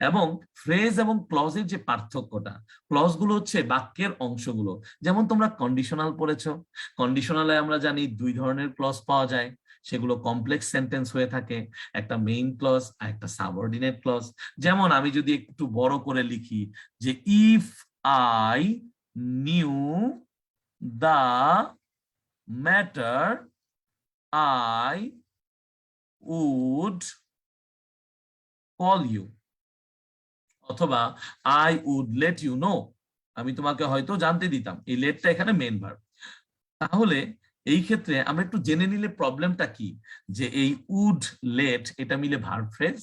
[SPEAKER 1] এবং ফ্রেজ এবং ক্লজের যে পার্থক্যটা, ক্লজগুলো হচ্ছে বাক্যের অংশগুলো। যেমন তোমরা কন্ডিশনাল পড়েছো, কন্ডিশনালে আমরা জানি 2 ধরনের ক্লজ পাওয়া যায়, সেগুলো কমপ্লেক্স সেন্টেন্স হয়ে থাকে, একটা মেইন ক্লজ আর একটা সাবঅর্ডিনেট ক্লজ। যেমন আমি যদি একটু বড় করে লিখি যে if I knew the matter I would call you, অথবা I would let you know, আমি তোমাকে হয়তো জানতে দিতাম, এই লেটটা এখানে মেন ভার্ব। তাহলে এই ক্ষেত্রে আমরা একটু জেনে নিলে প্রবলেমটা কি, যে এই উড লেট এটা মিলে ভার্ব ফ্রেজ।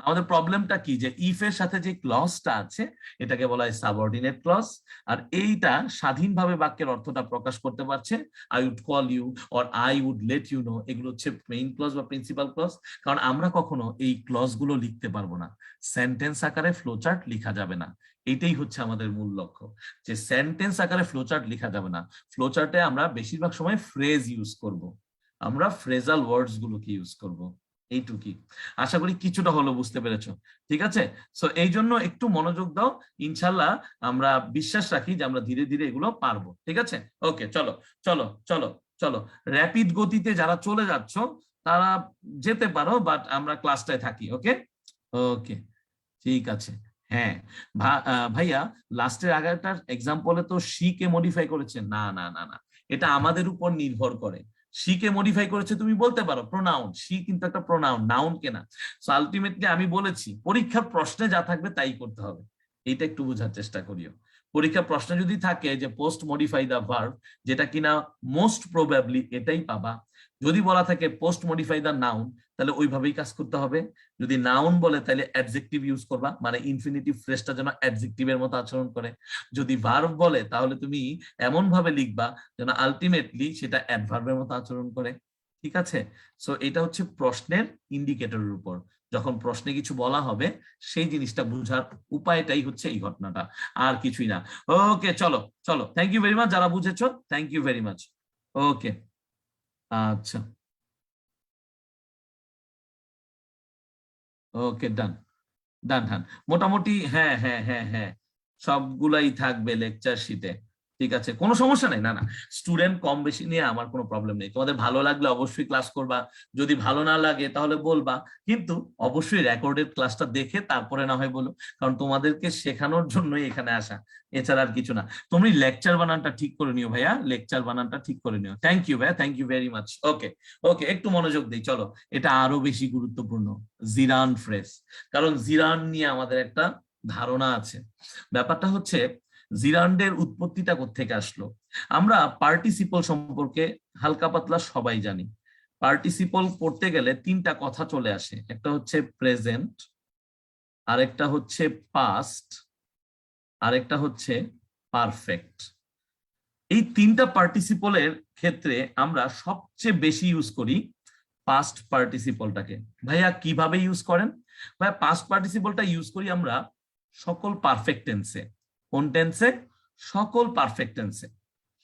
[SPEAKER 1] আমাদের প্রবলেমটা কি, যে ইফ এর সাথে যে ক্লজটা আছে এটাকে বলা হয় সাবঅর্ডিনেট ক্লজ, আর এইটা স্বাধীনভাবে বাক্যের অর্থটা প্রকাশ করতে পারছে, I would call you or I would let you know, এগুলো হচ্ছে মেইন ক্লজ বা প্রিন্সিপাল ক্লজ। কারণ আমরা কখনো এই ক্লজ গুলো লিখতে পারবো না, সেন্টেন্স আকারে ফ্লোচার্ট লিখা যাবে না। এটাই হচ্ছে আমাদের মূল লক্ষ্য, যে সেন্টেন্স আকারে ফ্লোচার্ট লিখা যাবে না। ফ্লোচার্টে আমরা বেশিরভাগ সময় ফ্রেজ ইউজ করব, আমরা ফ্রেজাল ওয়ার্ডস গুলোকে ইউজ করব। এইটুকুই, আশা করি কিছুটা হলো বুঝতে পেরেছো। ঠিক আছে, সো এই জন্য একটু মনোযোগ দাও, ইনশাল্লাহ আমরা বিশ্বাস রাখি যে আমরা ধীরে ধীরে এগুলো পারবো। ঠিক আছে, ওকে, চলো চলো চলো চলো, র্যাপিড গতিতে যারা চলে যাচ্ছ তারা যেতে পারো, বাট আমরা ক্লাসটায় থাকি। ওকে, ওকে, ঠিক আছে। হ্যাঁ, ভাইয়া, লাস্টের আগেরটার এক্সাম্পলে তো সি কে মডিফাই করেছে। না না না না, এটা আমাদের উপর নির্ভর করে। সি কে মডিফাই করেছে তুমি বলতে পারো প্রোনাউন, সি কিন্তু একটা প্রোনাউন, নাউন কে না। সো আলটিমেটলি আমি বলেছি পরীক্ষার প্রশ্নে যা থাকবে তাই করতে হবে, এইটা একটু বোঝার চেষ্টা করিও। পরীক্ষার প্রশ্নে যদি থাকে যে পোস্ট মডিফাই দা ভার্ব, যেটা কিনা মোস্ট প্রবাবলি এটাই পাবা। যদি বলা থাকে পোস্ট মডিফাই দা নাউন, তাহলে ওইভাবেই কাজ করতে হবে। যদি নাউন বলে তাহলে অ্যাডজেক্টিভ ইউজ করবা, মানে ইনফিনিটিভ ফ্রেজটা যেন অ্যাডজেক্টিভের মতো আচরণ করে। যদি ভার্ব বলে তাহলে তুমি এমন ভাবে লিখবা যেন আলটিমেটলি সেটা অ্যাডভার্বের মতো আচরণ করে। ঠিক আছে, সো এটা হচ্ছে প্রশ্নের ইন্ডিকেটরের উপর, যখন প্রশ্নে কিছু বলা হবে সেই জিনিসটা বোঝার উপায়টাই হচ্ছে এই ঘটনাটা, আর কিছুই না। ওকে, চলো চলো, থ্যাংক ইউ ভেরি মাচ যারা বুঝেছো, থ্যাংক ইউ ভেরি মাচ। ওকে, আচ্ছা, ওকে, ডান ডান ডান, মোটামুটি হ্যাঁ হ্যাঁ হ্যাঁ হ্যাঁ, সবগুলাই থাকবে লেকচার শিটে। ঠিক আছে, কোনো সমস্যা নেই, না না, স্টুডেন্ট কম বেশি নিয়ে আমার কোনো প্রবলেম নেই। তোমাদের ভালো লাগলে অবশ্যই ক্লাস করবা, যদি ভালো না লাগে তাহলে বলবা, কিন্তু অবশ্যই রেকর্ডেড ক্লাসটা দেখে তারপরে না হয় বলো, কারণ তোমাদেরকে শেখানোর জন্যই এখানে আসা, এছাড়া আর কিছু না। তুমি লেকচার বানানটা ঠিক করে নিও ভাইয়া, লেকচার বানানটা ঠিক করে নিও। থ্যাংক ইউ ভাইয়া, থ্যাংক ইউ ভেরি মাচ। ওকে ওকে, একটু মনোযোগ দিই, চলো। এটা আরো বেশি গুরুত্বপূর্ণ, জিরান ফ্রেজ। কারণ জিরান নিয়ে আমাদের একটা ধারণা আছে। ব্যাপারটা হচ্ছে জিরান্ডের উৎপত্তিটা কোত্থেকে আসলো। আমরা পার্টিসিপল সম্পর্কে হালকা পাতলা সবাই জানি। পার্টিসিপল পড়তে গেলে তিনটা কথা চলে আসে, একটা হচ্ছে প্রেজেন্ট, আরেকটা হচ্ছে পাস্ট, আরেকটা হচ্ছে পারফেক্ট। এই তিনটা পার্টিসিপলের ক্ষেত্রে আমরা সবচেয়ে বেশি ইউজ করি পাস্ট পার্টিসিপলটাকে। ভাইয়া কিভাবে ইউজ করেন? ভাইয়া পাস্ট পার্টিসিপলটা ইউজ করি আমরা সকল পারফেক্ট টেন্সে। কোন টেন্সে? সকল পারফেক্ট টেন্সে।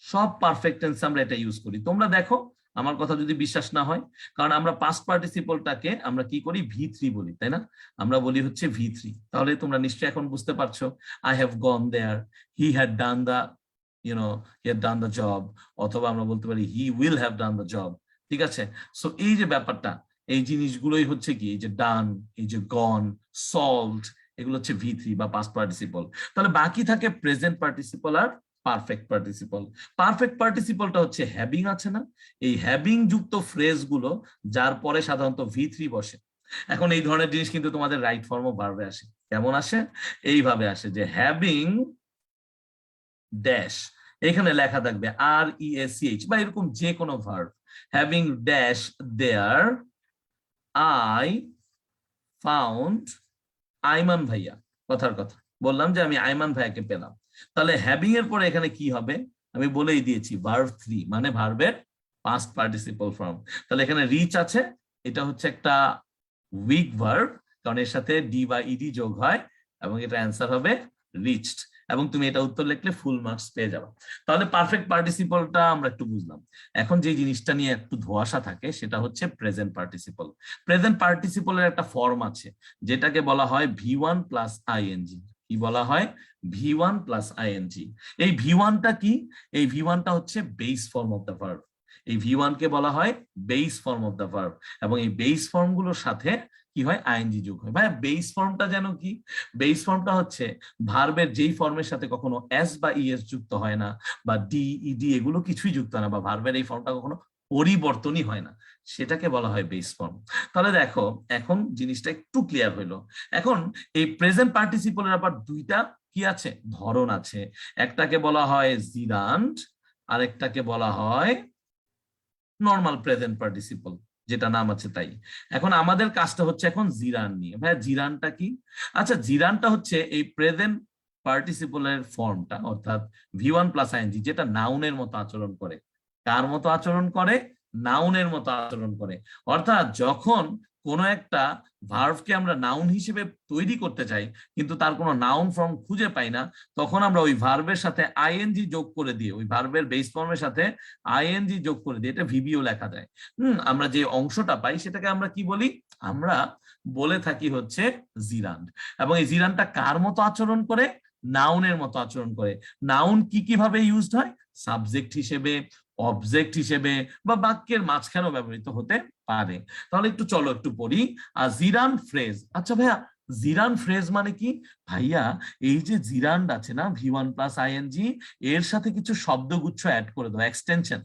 [SPEAKER 1] সব পারফেক্ট টেন্সে আমরা এটা ইউজ করি। তোমরা দেখো, আমার কথা যদি বিশ্বাস না হয়, কারণ আমরা পাস্ট পার্টিসিপলটাকে আমরা কি করি, V3 বলি, তাই না? আমরা বলি হচ্ছে V3। তাহলে তোমরা নিশ্চয়ই এখন বুঝতে পারছো, I have gone there, he had done the, he had done the job, অথবা আমরা বলতে পারি he will have done the job. ঠিক আছে, সো এই যে ব্যাপারটা, এই জিনিসগুলোই হচ্ছে কি, এই যে ডান, এই যে গন, সলভড, এগুলো হচ্ছে V3 বা পাস্ট পার্টিসিপল। তাহলে বাকি থাকে প্রেজেন্ট পার্টিসিপল আর পারফেক্ট পার্টিসিপল। পারফেক্ট পার্টিসিপলটা হচ্ছে হ্যাভিং আছে না, এই হ্যাভিং যুক্ত ফ্রেজ গুলো যার পরে সাধারণত V3 বসে। এখন এই ধরনের জিনিস কিন্তু তোমাদের রাইট ফর্ম ও ভার্বে আসে। কেমন আসে? এইভাবে আসে যে হ্যাভিং ড্যাশ, এখানে লেখা থাকবে RESCH বা এরকম যে কোনো verb. Having dash there I found Aiman ভাইয়া। কথার কথা বললাম যে আমি আইমান ভাইয়াকে পেলাম। তাহলে হ্যাভিং এর পরে এখানে কি হবে? আমি বলেই দিয়েছি, ভার্ব 3 মানে ভার্বের পাস্ট পার্টিসিপল ফর্ম। তাহলে এখানে রিচ আছে, এটা হচ্ছে একটা উইক ভার্ব, কারণ এর সাথে ডি বা ইডি যোগ হয়, এবং এটা অ্যান্সার হবে রিচড। এবং তুমি এটা উত্তর লিখলে ফুল মার্কস পেয়ে যাবে। তাহলে পারফেক্ট পার্টিসিপলটা আমরা একটু বুঝলাম। এখন যে জিনিসটা নিয়ে একটু ধোঁয়াশা থাকে সেটা হচ্ছে প্রেজেন্ট পার্টিসিপল। প্রেজেন্ট পার্টিসিপলের একটা ফর্ম আছে যেটাকে বলা হয় V1 প্লাস আইএনজি। কি বলা হয়? V1 plus ING. এই V1টা কি? এই V1টা হচ্ছে base form of the verb. এই V1 কে বলা হয় base form of the verb, এবং এই বেস ফর্ম গুলোর সাথে কি হয়, আইএনজি যোগ হয়। ভাই বেস ফর্মটা যেন কি? বেস ফর্মটা হচ্ছে ভার্বের যেই ফর্মের সাথে কখনো এস বা ইএস যুক্ত হয় না, বা ডি ইডি এগুলো কিছুই যুক্ত হয় না, বা ভার্বের এই ফর্মটা কখনো পরিবর্তনই হয় না, সেটাকে বলা হয় বেস ফর্ম। তাহলে দেখো, এখন জিনিসটা একটু ক্লিয়ার হইলো। এখন এই প্রেজেন্ট পার্টিসিপলের আবার দুইটা কি আছে, ধরন আছে। একটাকে বলা হয় জিরান্ড, আরেকটাকে বলা হয় নর্মাল প্রেজেন্ট পার্টিসিপল, যেটা নাম আছে তাই। এখন আমাদের কাজটা হচ্ছে এখন জিরান নিয়ে। ভাই জিরানটা কি? আচ্ছা, জিরানটা হচ্ছে এই প্রেজেন্ট পার্টিসিপলের ফর্মটা, অর্থাৎ V1 প্লাস আইএনজি, যেটা নাউনের মতো আচরণ করে। কার মতো আচরণ করে? নাউনের মতো আচরণ করে। অর্থাৎ যখন কোনো একটা ভার্বকে আমরা নাউন হিসেবে তৈরি করতে চাই, কিন্তু তার কোনো নাউন ফর্ম খুঁজে পাই না, তখন আমরা ওই ভার্বের সাথে আইএনজি যোগ করে দিয়ে, ওই ভার্বের বেস ফর্মের সাথে আইএনজি যোগ করে দিয়ে, এটা ভিবিও লেখা যায়। আমরা যে অংশটা পাই সেটাকে আমরা কি বলি? আমরা বলে থাকি হচ্ছে জিরান্ড। এবং এই জিরান্ডটা কার মতো আচরণ করে? নাউনের মতো আচরণ করে। নাউন কি কিভাবে ইউজড হয়? সাবজেক্ট হিসেবে, অবজেক্ট হিসেবে, বা বাক্যের মাঝখানেও ব্যবহৃত হতে পারে। তাহলে একটু চলো একটু পড়ি। জিরান ফ্রেজ। আচ্ছা ভাইয়া, জিরান ফ্রেজ মানে কি? ভাইয়া, এই যে জিরান্ড আছে না, V1 প্লাস আইএনজি, এর সাথে কিছু শব্দগুচ্ছ অ্যাড করে দাও, এক্সটেনশন,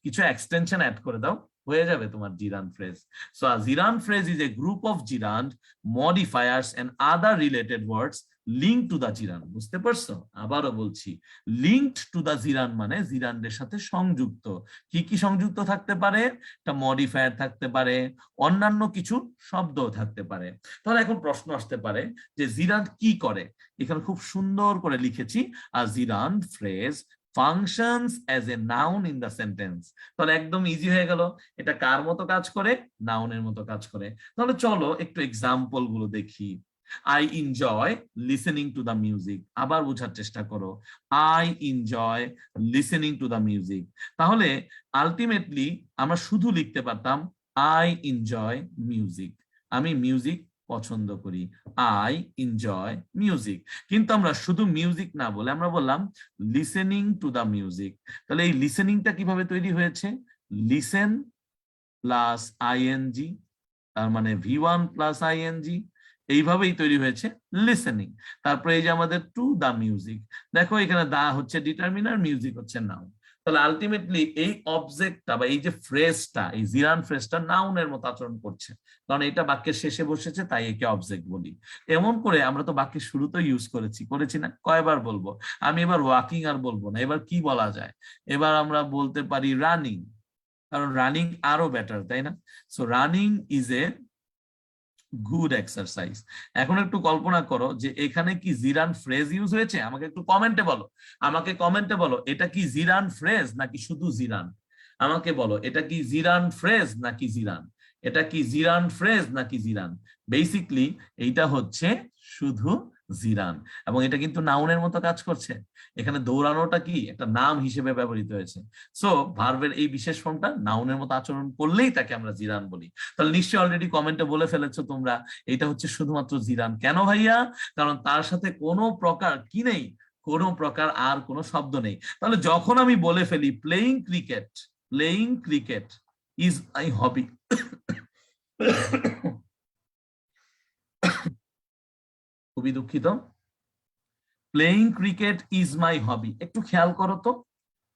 [SPEAKER 1] কিছু এক্সটেনশন অ্যাড করে দাও, হয়ে যাবে তোমার gerund phrase. So gerund phrase is a group of gerund modifiers and other related words link to the gerund. বুঝতে পারছো? আবারও বলছি, লিঙ্কড টু দা জিরান মানে জিরান্ডের সাথে সংযুক্ত। কি কি সংযুক্ত থাকতে পারে? একটা মডিফায়ার থাকতে পারে, অন্যান্য কিছু শব্দও থাকতে পারে। তাহলে এখন প্রশ্ন আসতে পারে যে জিরান্ড কি করে? এখানে খুব সুন্দর করে লিখেছি, a gerund phrase functions as a noun in the sentence। তাহলে একদম ইজি হয়ে গেল, এটা কার মতো কাজ করে? নাউনের মতো কাজ করে। তাহলে চলো একটু এক্সাম্পল গুলো দেখি। I enjoy listening to the music। আবার বোঝার চেষ্টা করো, I enjoy listening to the music। তাহলে আলটিমেটলি আমরা শুধু লিখতে পারতাম I enjoy music, আমি মিউজিক পছন্দ করি, আই এনজয় মিউজিক। কিন্তু আমরা শুধু মিউজিক না বলে আমরা বললাম লিসেনিং টু দ্য মিউজিক। তাহলে এই লিসেনিংটা কিভাবে তৈরি হয়েছে? লিসেন প্লাস আইএনজি, তার মানে V1 প্লাস আইএনজি, এইভাবেই তৈরি হয়েছে লিসেনিং। তারপরে এই যে আমাদের টু দা মিউজিক, দেখো এখানে দা হচ্ছে ডিটারমিনার, মিউজিক হচ্ছে নাউন। তাহলে আলটিমেটলি এই অবজেক্টটা বা এই যে ফ্রেজটা, এই জিরান ফ্রেজটা নাউনের মতো আচরণ করছে, কারণ এটা বাক্যের শেষে বসেছে, তাই একে অবজেক্ট বলি। এমন করে আমরা তো বাক্যের শুরুতে ইউজ করেছি না? কয়বার বলবো? আমি এবার ওয়াকিং আর বলবো না, এবার কি বলা যায়? এবার আমরা বলতে পারি রানিং, কারণ রানিং আরো বেটার, তাই না? So running is a good exercise. এখন একটু কল্পনা করো যে এখানে কি জিরান ফ্রেজ ইউজ হয়েছে? আমাকে একটু কমেন্টে বলো, আমাকে কমেন্টে বলো এটা কি জিরান ফ্রেজ নাকি শুধু জিরান? আমাকে বলো এটা কি জিরান ফ্রেজ নাকি জিরান? এটা কি জিরান ফ্রেজ নাকি জিরান? বেসিকলি এইটা হচ্ছে শুধু জিরান, এবং এটা কিন্তু নাউনের মতো কাজ করছে। এখানে দৌড়ানোটা কি একটা নাম হিসেবে ব্যবহৃত হয়েছে। সো ভার্বের এই বিশেষ ফর্মটা নাউনের মতো আচরণ করলেই তাকে আমরা জিরান বলি। তাহলে নিশ্চয়ই অলরেডি কমেন্টে বলে ফেলেছো তোমরা এটা হচ্ছে শুধুমাত্র জিরান। কেন ভাইয়া? কারণ তার সাথে কোনো প্রকার কি নেই, কোনো প্রকার আর কোনো শব্দ নেই। তাহলে যখন আমি বলে ফেলি প্লেইং ক্রিকেট ইজ মাই হবি, খুবই দুঃখিত, প্লেইং ক্রিকেট ইজ মাই হবি, একটু খেয়াল করো তো,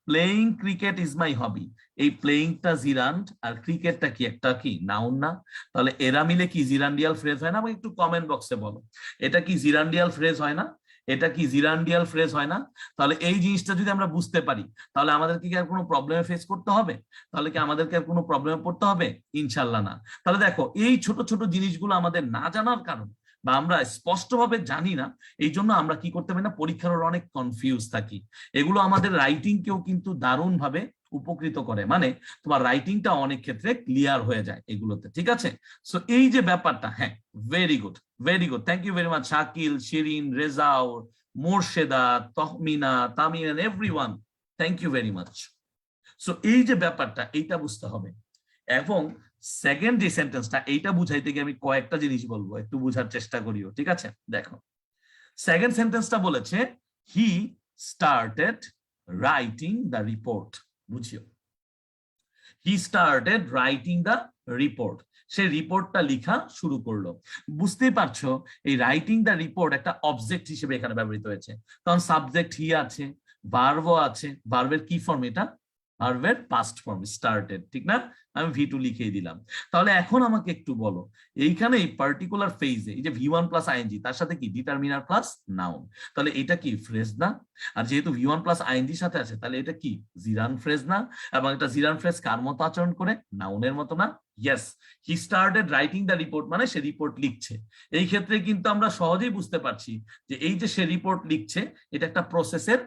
[SPEAKER 1] প্লেইং ক্রিকেট ইজ মাই হবি, এই প্লেইংটা জিরান্ড আর ক্রিকেটটা কি একটা কি নাউন না? তাহলে এরা মিলে কি জিরান্ডিয়াল ফ্রেজ হয় না? আমাকে একটু কমেন্ট বক্সে বলো, এটা কি জিরান্ডিয়াল ফ্রেজ হয় না? এটা কি জিরান্ডিয়াল ফ্রেজ হয় না? তাহলে এই জিনিসটা যদি আমরা বুঝতে পারি, তাহলে আমাদেরকে কি আর কোনো প্রবলেমে ফেস করতে হবে? তাহলে কি আমাদেরকে আর কোনো প্রবলেমে পড়তে হবে? ইনশাল্লাহ না। তাহলে দেখো এই ছোট ছোট জিনিসগুলো আমাদের না জানার কারণে বা আমরা স্পষ্টভাবে জানি না, এই জন্য আমরা কি করতে পারি না, পরীক্ষার হলে অনেক কনফিউজ থাকি। এগুলো আমাদের রাইটিং কেও কিন্তু দারুণ ভাবে উপকৃত করে, মানে তোমার রাইটিংটা অনেক ক্ষেত্রে ক্লিয়ার হয়ে যায় এগুলোতে, ঠিক আছে? সো এই যে ব্যাপারটা, হ্যাঁ, very good, very good, thank you very much Shakil, Shirin, Rezaur, Morsheda, Tahmina, Tamin, everyone, thank you very much. So এই যে ব্যাপারটা, এইটা বুঝতে হবে। এবং সেকেন্ড যে সেন্টেন্সটা, এইটা বুঝাইতে গিয়ে আমি কয়েকটা জিনিস বলবো, একটু বুঝার চেষ্টা করিও, ঠিক আছে? দেখো সেকেন্ড সেন্টেন্সটা বলেছে he started writing the report. বুঝিও, he started writing the report, সে রিপোর্টটা লেখা শুরু করলো। বুঝতেই পারছো এই রাইটিং দ্য রিপোর্ট একটা অবজেক্ট হিসেবে এখানে ব্যবহৃত হয়েছে, কারণ সাবজেক্ট হি আছে, ভার্বও আছে। ভার্বের কি ফর্ম? এটা ভার্বের পাস্ট ফর্ম, স্টার্টেড, ঠিক না? আমি V2 লিখেই দিলাম। তাহলে এখন আমাকে একটু বলো, এইখানে এই পার্টিকুলার ফেজে এই যে V1 প্লাস আইএনজি, তার সাথে কি ডিটারমিনার প্লাস নাউন, তাহলে এটা কি ফ্রেজ না? আর যেহেতু V1 প্লাস আইএনজির সাথে আছে, তাহলে এটা কি জিরান ফ্রেজ না? এবং এটা জিরান ফ্রেজ কার মতো আচরণ করে? নাউনের মতো না? Yes, he started writing the report, মানে সে রিপোর্ট লিখছে। এই ক্ষেত্রে কিন্তু আমরা সহজেই বুঝতে পারছি যে এই যে সে রিপোর্ট লিখছে, এটা একটা প্রসেসের